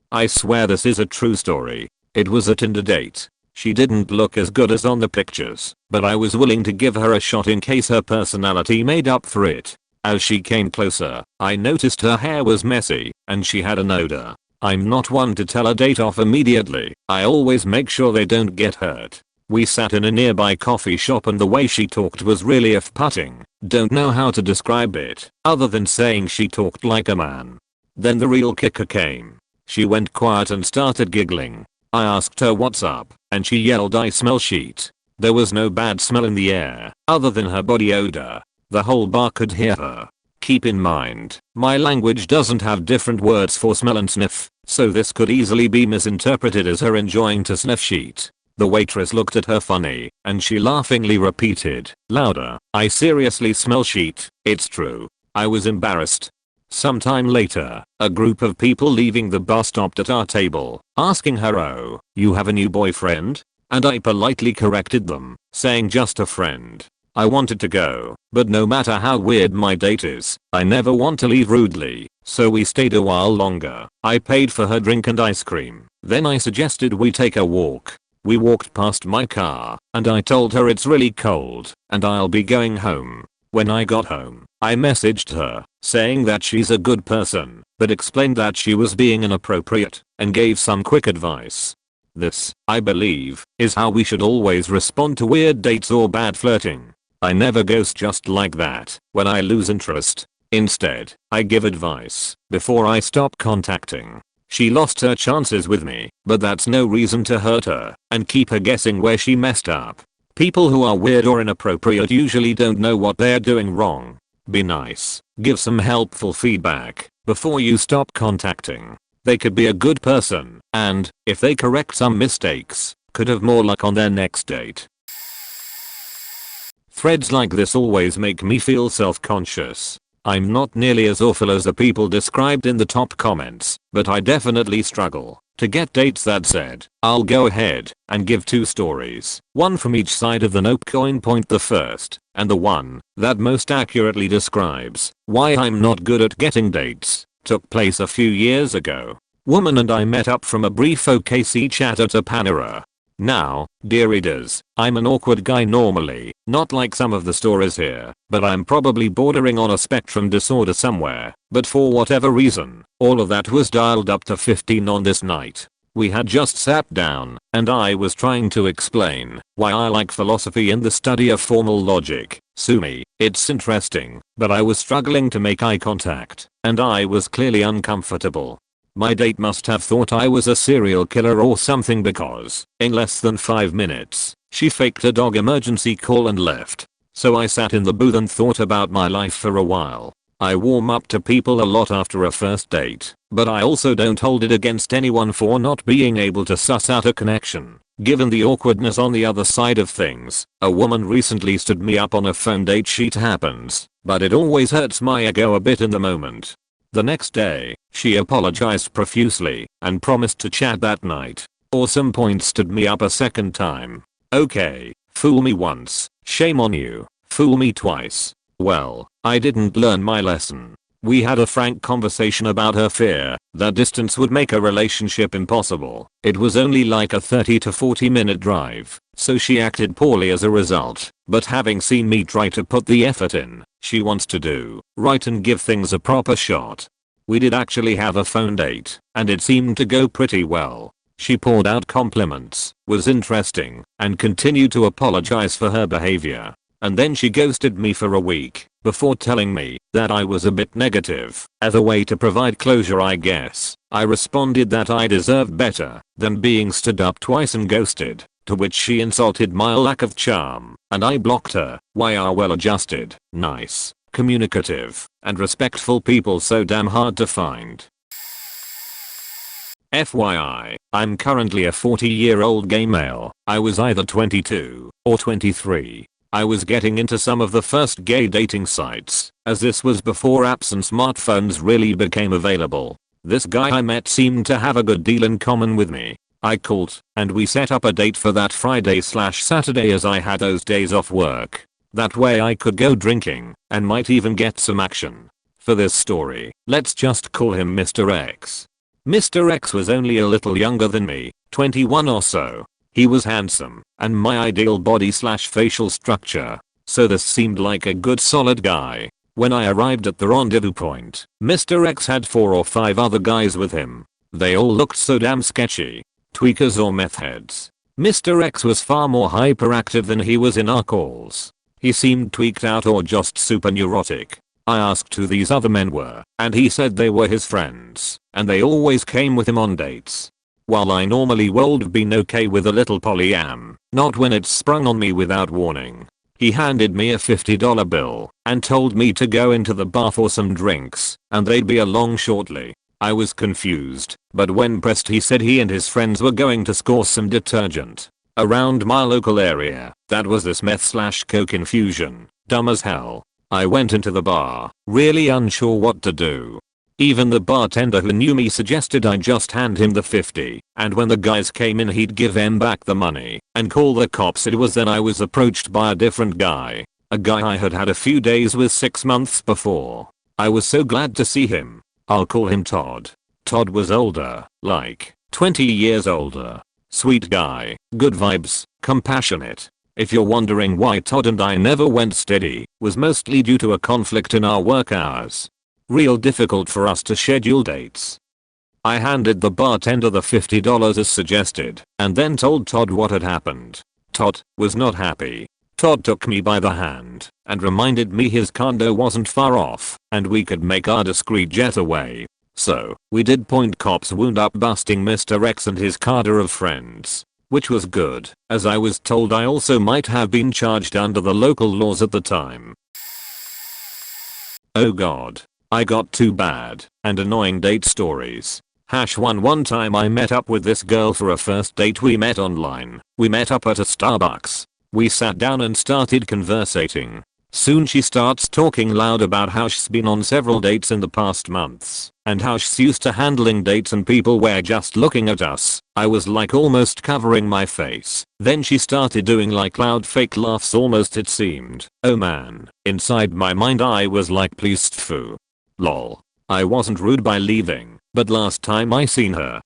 I swear this is a true story. It was a Tinder date. She didn't look as good as on the pictures, but I was willing to give her a shot in case her personality made up for it. As she came closer, I noticed her hair was messy, and she had an odor. I'm not one to tell a date off immediately. I always make sure they don't get hurt. We sat in a nearby coffee shop and the way she talked was really off-putting. Don't know how to describe it, other than saying she talked like a man. Then the real kicker came. She went quiet and started giggling. I asked her what's up, and she yelled I smell shit. There was no bad smell in the air, other than her body odor. The whole bar could hear her. Keep in mind, my language doesn't have different words for smell and sniff, so this could easily be misinterpreted as her enjoying to sniff shit. The waitress looked at her funny, and she laughingly repeated, louder, I seriously smell shit, it's true. I was embarrassed. Sometime later, a group of people leaving the bus stopped at our table, asking her, oh, you have a new boyfriend? And I politely corrected them, saying just a friend. I wanted to go, but no matter how weird my date is, I never want to leave rudely, so we stayed a while longer. I paid for her drink and ice cream, then I suggested we take a walk. We walked past my car, and I told her it's really cold, and I'll be going home. When I got home, I messaged her, saying that she's a good person, but explained that she was being inappropriate, and gave some quick advice. This, I believe, is how we should always respond to weird dates or bad flirting. I never ghost just like that when I lose interest. Instead, I give advice before I stop contacting. She lost her chances with me, but that's no reason to hurt her and keep her guessing where she messed up. People who are weird or inappropriate usually don't know what they're doing wrong. Be nice, give some helpful feedback before you stop contacting. They could be a good person, and, if they correct some mistakes, could have more luck on their next date. Threads like this always make me feel self-conscious. I'm not nearly as awful as the people described in the top comments, but I definitely struggle to get dates that said, I'll go ahead and give 2 stories, one from each side of the nope coin, point the first, and the one that most accurately describes why I'm not good at getting dates, took place a few years ago. Woman and I met up from a brief OKC chat at a Panera. Now, dear readers, I'm an awkward guy normally, not like some of the stories here, but I'm probably bordering on a spectrum disorder somewhere, but for whatever reason, all of that was dialed up to 15 on this night. We had just sat down, and I was trying to explain why I like philosophy and the study of formal logic. Sue me, it's interesting, but I was struggling to make eye contact, and I was clearly uncomfortable. My date must have thought I was a serial killer or something because, in less than 5 minutes, she faked a dog emergency call and left. So I sat in the booth and thought about my life for a while. I warm up to people a lot after a first date, but I also don't hold it against anyone for not being able to suss out a connection. Given the awkwardness on the other side of things, a woman recently stood me up on a phone date. Shit happens, but it always hurts my ego a bit in the moment. The next day, she apologized profusely and promised to chat that night. Awesome point, stood me up a second time. Okay, fool me once, shame on you. Fool me twice. Well, I didn't learn my lesson. We had a frank conversation about her fear that distance would make a relationship impossible. It was only like a 30 to 40 minute drive, so she acted poorly as a result. But having seen me try to put the effort in, she wants to do right and give things a proper shot. We did actually have a phone date, and it seemed to go pretty well. She poured out compliments, was interesting, and continued to apologize for her behavior. And then she ghosted me for a week, before telling me that I was a bit negative. As a way to provide closure, I guess, I responded that I deserved better than being stood up twice and ghosted, to which she insulted my lack of charm, and I blocked her. Why are well-adjusted, nice, communicative, and respectful people so damn hard to find? FYI, I'm currently a 40-year-old gay male. I was either 22 or 23. I was getting into some of the first gay dating sites, as this was before apps and smartphones really became available. This guy I met seemed to have a good deal in common with me. I called, and we set up a date for that Friday/Saturday as I had those days off work. That way I could go drinking, and might even get some action. For this story, let's just call him Mr. X. Mr. X was only a little younger than me, 21 or so. He was handsome, and my ideal body/facial structure. So this seemed like a good solid guy. When I arrived at the rendezvous point, Mr. X had 4 or 5 other guys with him. They all looked so damn sketchy. Tweakers or meth heads. Mr. X was far more hyperactive than he was in our calls. He seemed tweaked out or just super neurotic. I asked who these other men were, and he said they were his friends, and they always came with him on dates. While I normally would have been okay with a little polyam, not when it sprung on me without warning. He handed me a $50 bill and told me to go into the bar for some drinks and they'd be along shortly. I was confused, but when pressed he said he and his friends were going to score some detergent around my local area. That was this meth/coke infusion. Dumb as hell. I went into the bar, really unsure what to do. Even the bartender who knew me suggested I just hand him the 50, and when the guys came in he'd give them back the money and call the cops. It was then I was approached by a different guy. A guy I had had a few days with 6 months before. I was so glad to see him. I'll call him Todd. Todd was older, like 20 years older. Sweet guy, good vibes, compassionate. If you're wondering why Todd and I never went steady, was mostly due to a conflict in our work hours. Real difficult for us to schedule dates. I handed the bartender the $50 as suggested, and then told Todd what had happened. Todd was not happy. Todd took me by the hand and reminded me his condo wasn't far off and we could make our discreet getaway. So, we did point cops wound up busting Mr. X and his cadre of friends. Which was good, as I was told I also might have been charged under the local laws at the time. Oh god. I got 2 bad and annoying date stories. One time I met up with this girl for a first date. We met online. We met up at a Starbucks. We sat down and started conversating. Soon she starts talking loud about how she's been on several dates in the past months and how she's used to handling dates and people were just looking at us. I was like almost covering my face. Then she started doing like loud fake laughs almost, it seemed. Oh man. Inside my mind I was like, please tfu. Lol. I wasn't rude by leaving, but last time I seen her.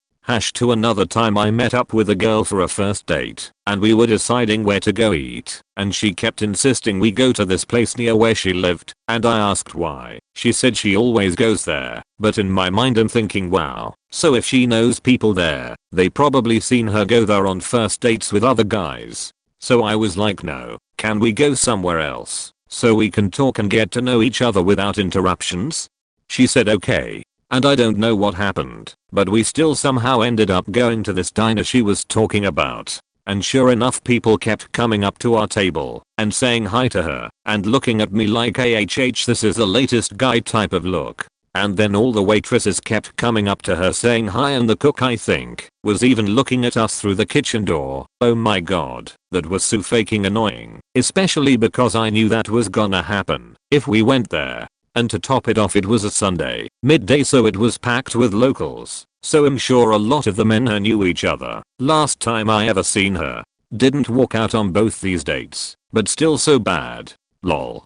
To another time I met up with a girl for a first date, and we were deciding where to go eat, and she kept insisting we go to this place near where she lived, and I asked why. She said she always goes there, but in my mind I'm thinking wow, so if she knows people there, they probably seen her go there on first dates with other guys. So I was like, no, can we go somewhere else, so we can talk and get to know each other without interruptions? She said okay. And I don't know what happened, but we still somehow ended up going to this diner she was talking about. And sure enough people kept coming up to our table and saying hi to her and looking at me like AHH this is the latest guy type of look. And then all the waitresses kept coming up to her saying hi and the cook I think was even looking at us through the kitchen door. Oh my god, that was so fucking annoying, especially because I knew that was gonna happen if we went there. And to top it off it was a Sunday, midday, so it was packed with locals, so I'm sure a lot of the men her knew each other. Last time I ever seen her. Didn't walk out on both these dates, but still so bad. Lol.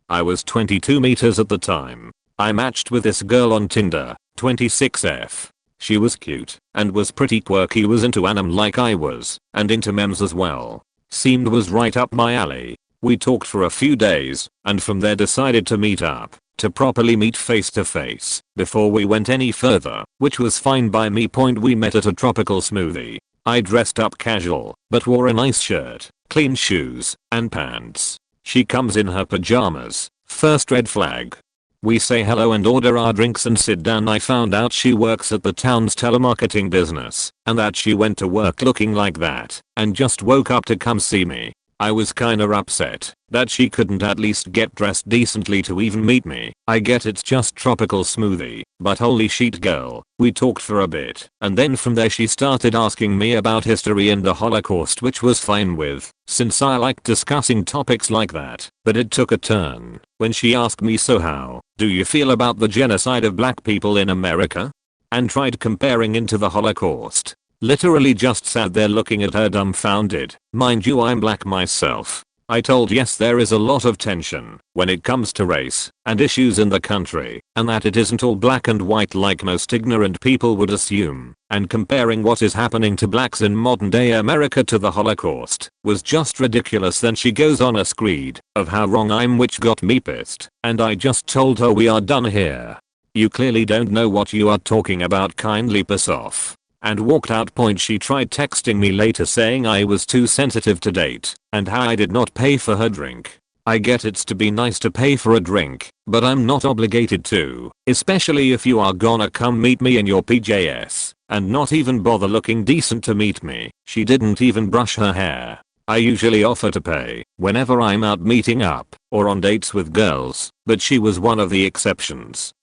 I was 22 meters at the time. I matched with this girl on Tinder, 26F. She was cute and was pretty quirky, was into anime like I was, and into memes as well. Seemed was right up my alley. We talked for a few days, and from there decided to meet up, to properly meet face to face, before we went any further, which was fine by me. We met at a tropical smoothie. I dressed up casual, but wore a nice shirt, clean shoes, and pants. She comes in her pajamas. First red flag. We say hello and order our drinks and sit down. I found out she works at the town's telemarketing business, and that she went to work looking like that, and just woke up to come see me. I was kinda upset that she couldn't at least get dressed decently to even meet me. I get it's just tropical smoothie, but holy shit girl. We talked for a bit, and then from there she started asking me about history and the Holocaust, which was fine with, since I like discussing topics like that, but it took a turn when she asked me, so how Do you feel about the genocide of black people in America? And tried comparing into the Holocaust. Literally just sat there looking at her dumbfounded. Mind you, I'm black myself. I told yes, there is a lot of tension when it comes to race and issues in the country, and that it isn't all black and white like most ignorant people would assume, and comparing what is happening to blacks in modern day America to the Holocaust was just ridiculous. Then she goes on a screed of how wrong I'm, which got me pissed, and I just told her we are done here. You clearly don't know what you are talking about, kindly piss off. And walked out. She tried texting me later saying I was too sensitive to date and how I did not pay for her drink. I get it's to be nice to pay for a drink, but I'm not obligated to, especially if you are gonna come meet me in your PJs and not even bother looking decent to meet me. She didn't even brush her hair. I usually offer to pay whenever I'm out meeting up or on dates with girls, but she was one of the exceptions.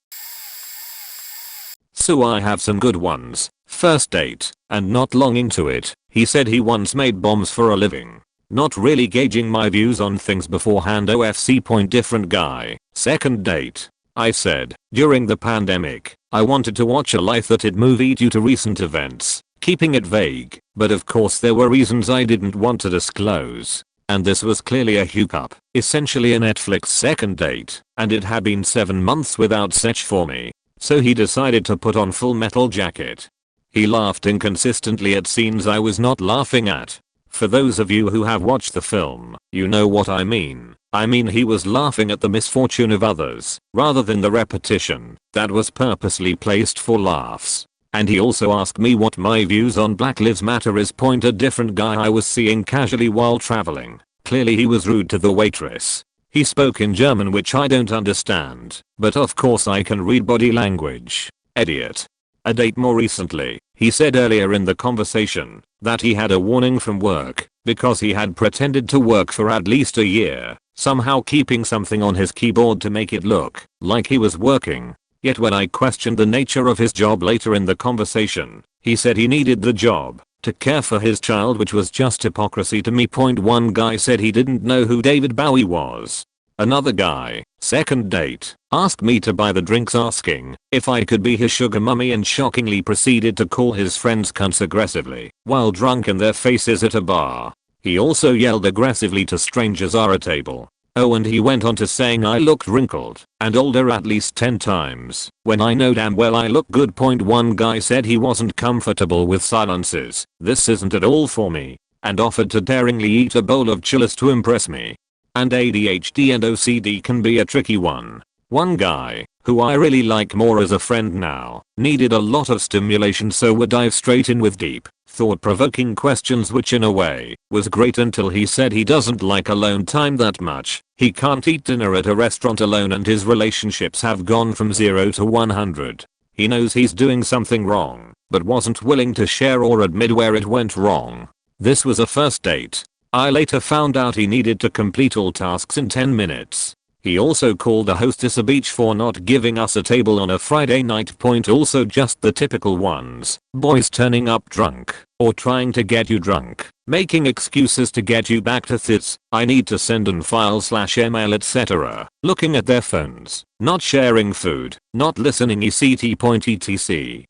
So I have some good ones. First date, and not long into it, he said he once made bombs for a living. Not really gauging my views on things beforehand. OFC. Different guy. Second date. I said, during the pandemic, I wanted to watch a Life That It movie due to recent events, keeping it vague, but of course there were reasons I didn't want to disclose. And this was clearly a hookup, essentially a Netflix second date, and it had been 7 months without sex for me. So he decided to put on Full Metal Jacket. He laughed inconsistently at scenes I was not laughing at. For those of you who have watched the film, you know what I mean. He was laughing at the misfortune of others, rather than the repetition that was purposely placed for laughs. And he also asked me what my views on Black Lives Matter is. A different guy I was seeing casually while traveling. Clearly he was rude to the waitress. He spoke in German, which I don't understand, but of course I can read body language. Idiot. A date more recently, he said earlier in the conversation that he had a warning from work because he had pretended to work for at least a year, somehow keeping something on his keyboard to make it look like he was working. Yet when I questioned the nature of his job later in the conversation, he said he needed the job to care for his child, which was just hypocrisy to me. One guy said he didn't know who David Bowie was. Another guy, second date, asked me to buy the drinks asking if I could be his sugar mummy, and shockingly proceeded to call his friends cunts aggressively while drunk in their faces at a bar. He also yelled aggressively to strangers at a table. Oh, and he went on to saying I looked wrinkled and older at least 10 times when I know damn well I look good. One guy said he wasn't comfortable with silences. This isn't at all for me, and offered to daringly eat a bowl of chilies to impress me. And ADHD and OCD can be a tricky one. One guy, who I really like more as a friend now, needed a lot of stimulation, so would dive straight in with deep, thought-provoking questions, which in a way was great until he said he doesn't like alone time that much. He can't eat dinner at a restaurant alone, and his relationships have gone from 0 to 100. He knows he's doing something wrong, but wasn't willing to share or admit where it went wrong. This was a first date. I later found out he needed to complete all tasks in 10 minutes. He also called the hostess a bitch for not giving us a table on a Friday night. Also just the typical ones. Boys turning up drunk or trying to get you drunk, making excuses to get you back to thits. I need to send an file/email etc. Looking at their phones, not sharing food, not listening etc.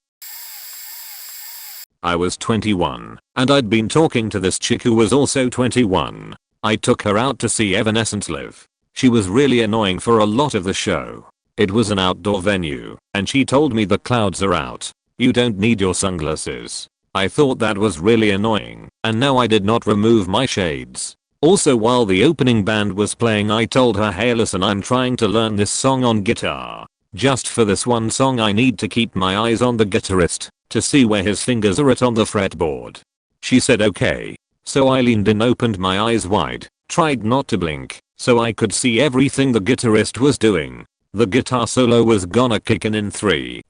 I was 21, and I'd been talking to this chick who was also 21. I took her out to see Evanescence live. She was really annoying for a lot of the show. It was an outdoor venue, and she told me the clouds are out. You don't need your sunglasses. I thought that was really annoying, and no, I did not remove my shades. Also, while the opening band was playing, I told her, hey listen, I'm trying to learn this song on guitar. Just for this one song I need to keep my eyes on the guitarist to see where his fingers are at on the fretboard. She said okay. So I leaned in, opened my eyes wide, tried not to blink, so I could see everything the guitarist was doing. The guitar solo was gonna kick in 3,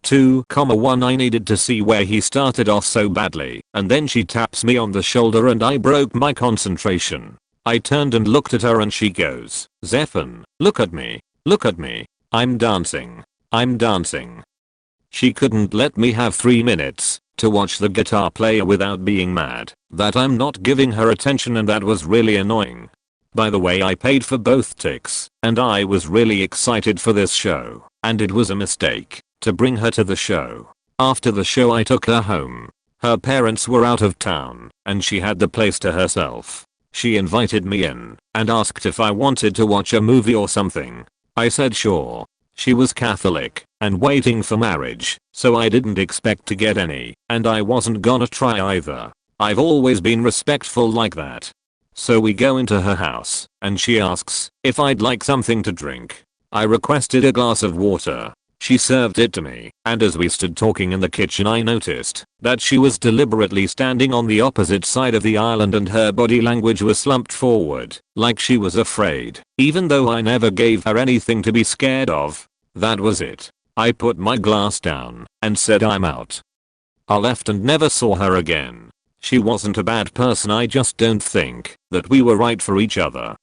2, 1. I needed to see where he started off so badly, and then she taps me on the shoulder and I broke my concentration. I turned and looked at her and she goes, Zephan, look at me, look at me. I'm dancing. I'm dancing. She couldn't let me have 3 minutes to watch the guitar player without being mad that I'm not giving her attention, and that was really annoying. By the way, I paid for both tickets, and I was really excited for this show, and it was a mistake to bring her to the show. After the show I took her home. Her parents were out of town, and she had the place to herself. She invited me in, and asked if I wanted to watch a movie or something. I said sure. She was Catholic, and waiting for marriage, so I didn't expect to get any, and I wasn't gonna try either. I've always been respectful like that. So we go into her house, and she asks if I'd like something to drink. I requested a glass of water. She served it to me, and as we stood talking in the kitchen I noticed that she was deliberately standing on the opposite side of the island and her body language was slumped forward, like she was afraid, even though I never gave her anything to be scared of. That was it. I put my glass down and said I'm out. I left and never saw her again. She wasn't a bad person, I just don't think that we were right for each other.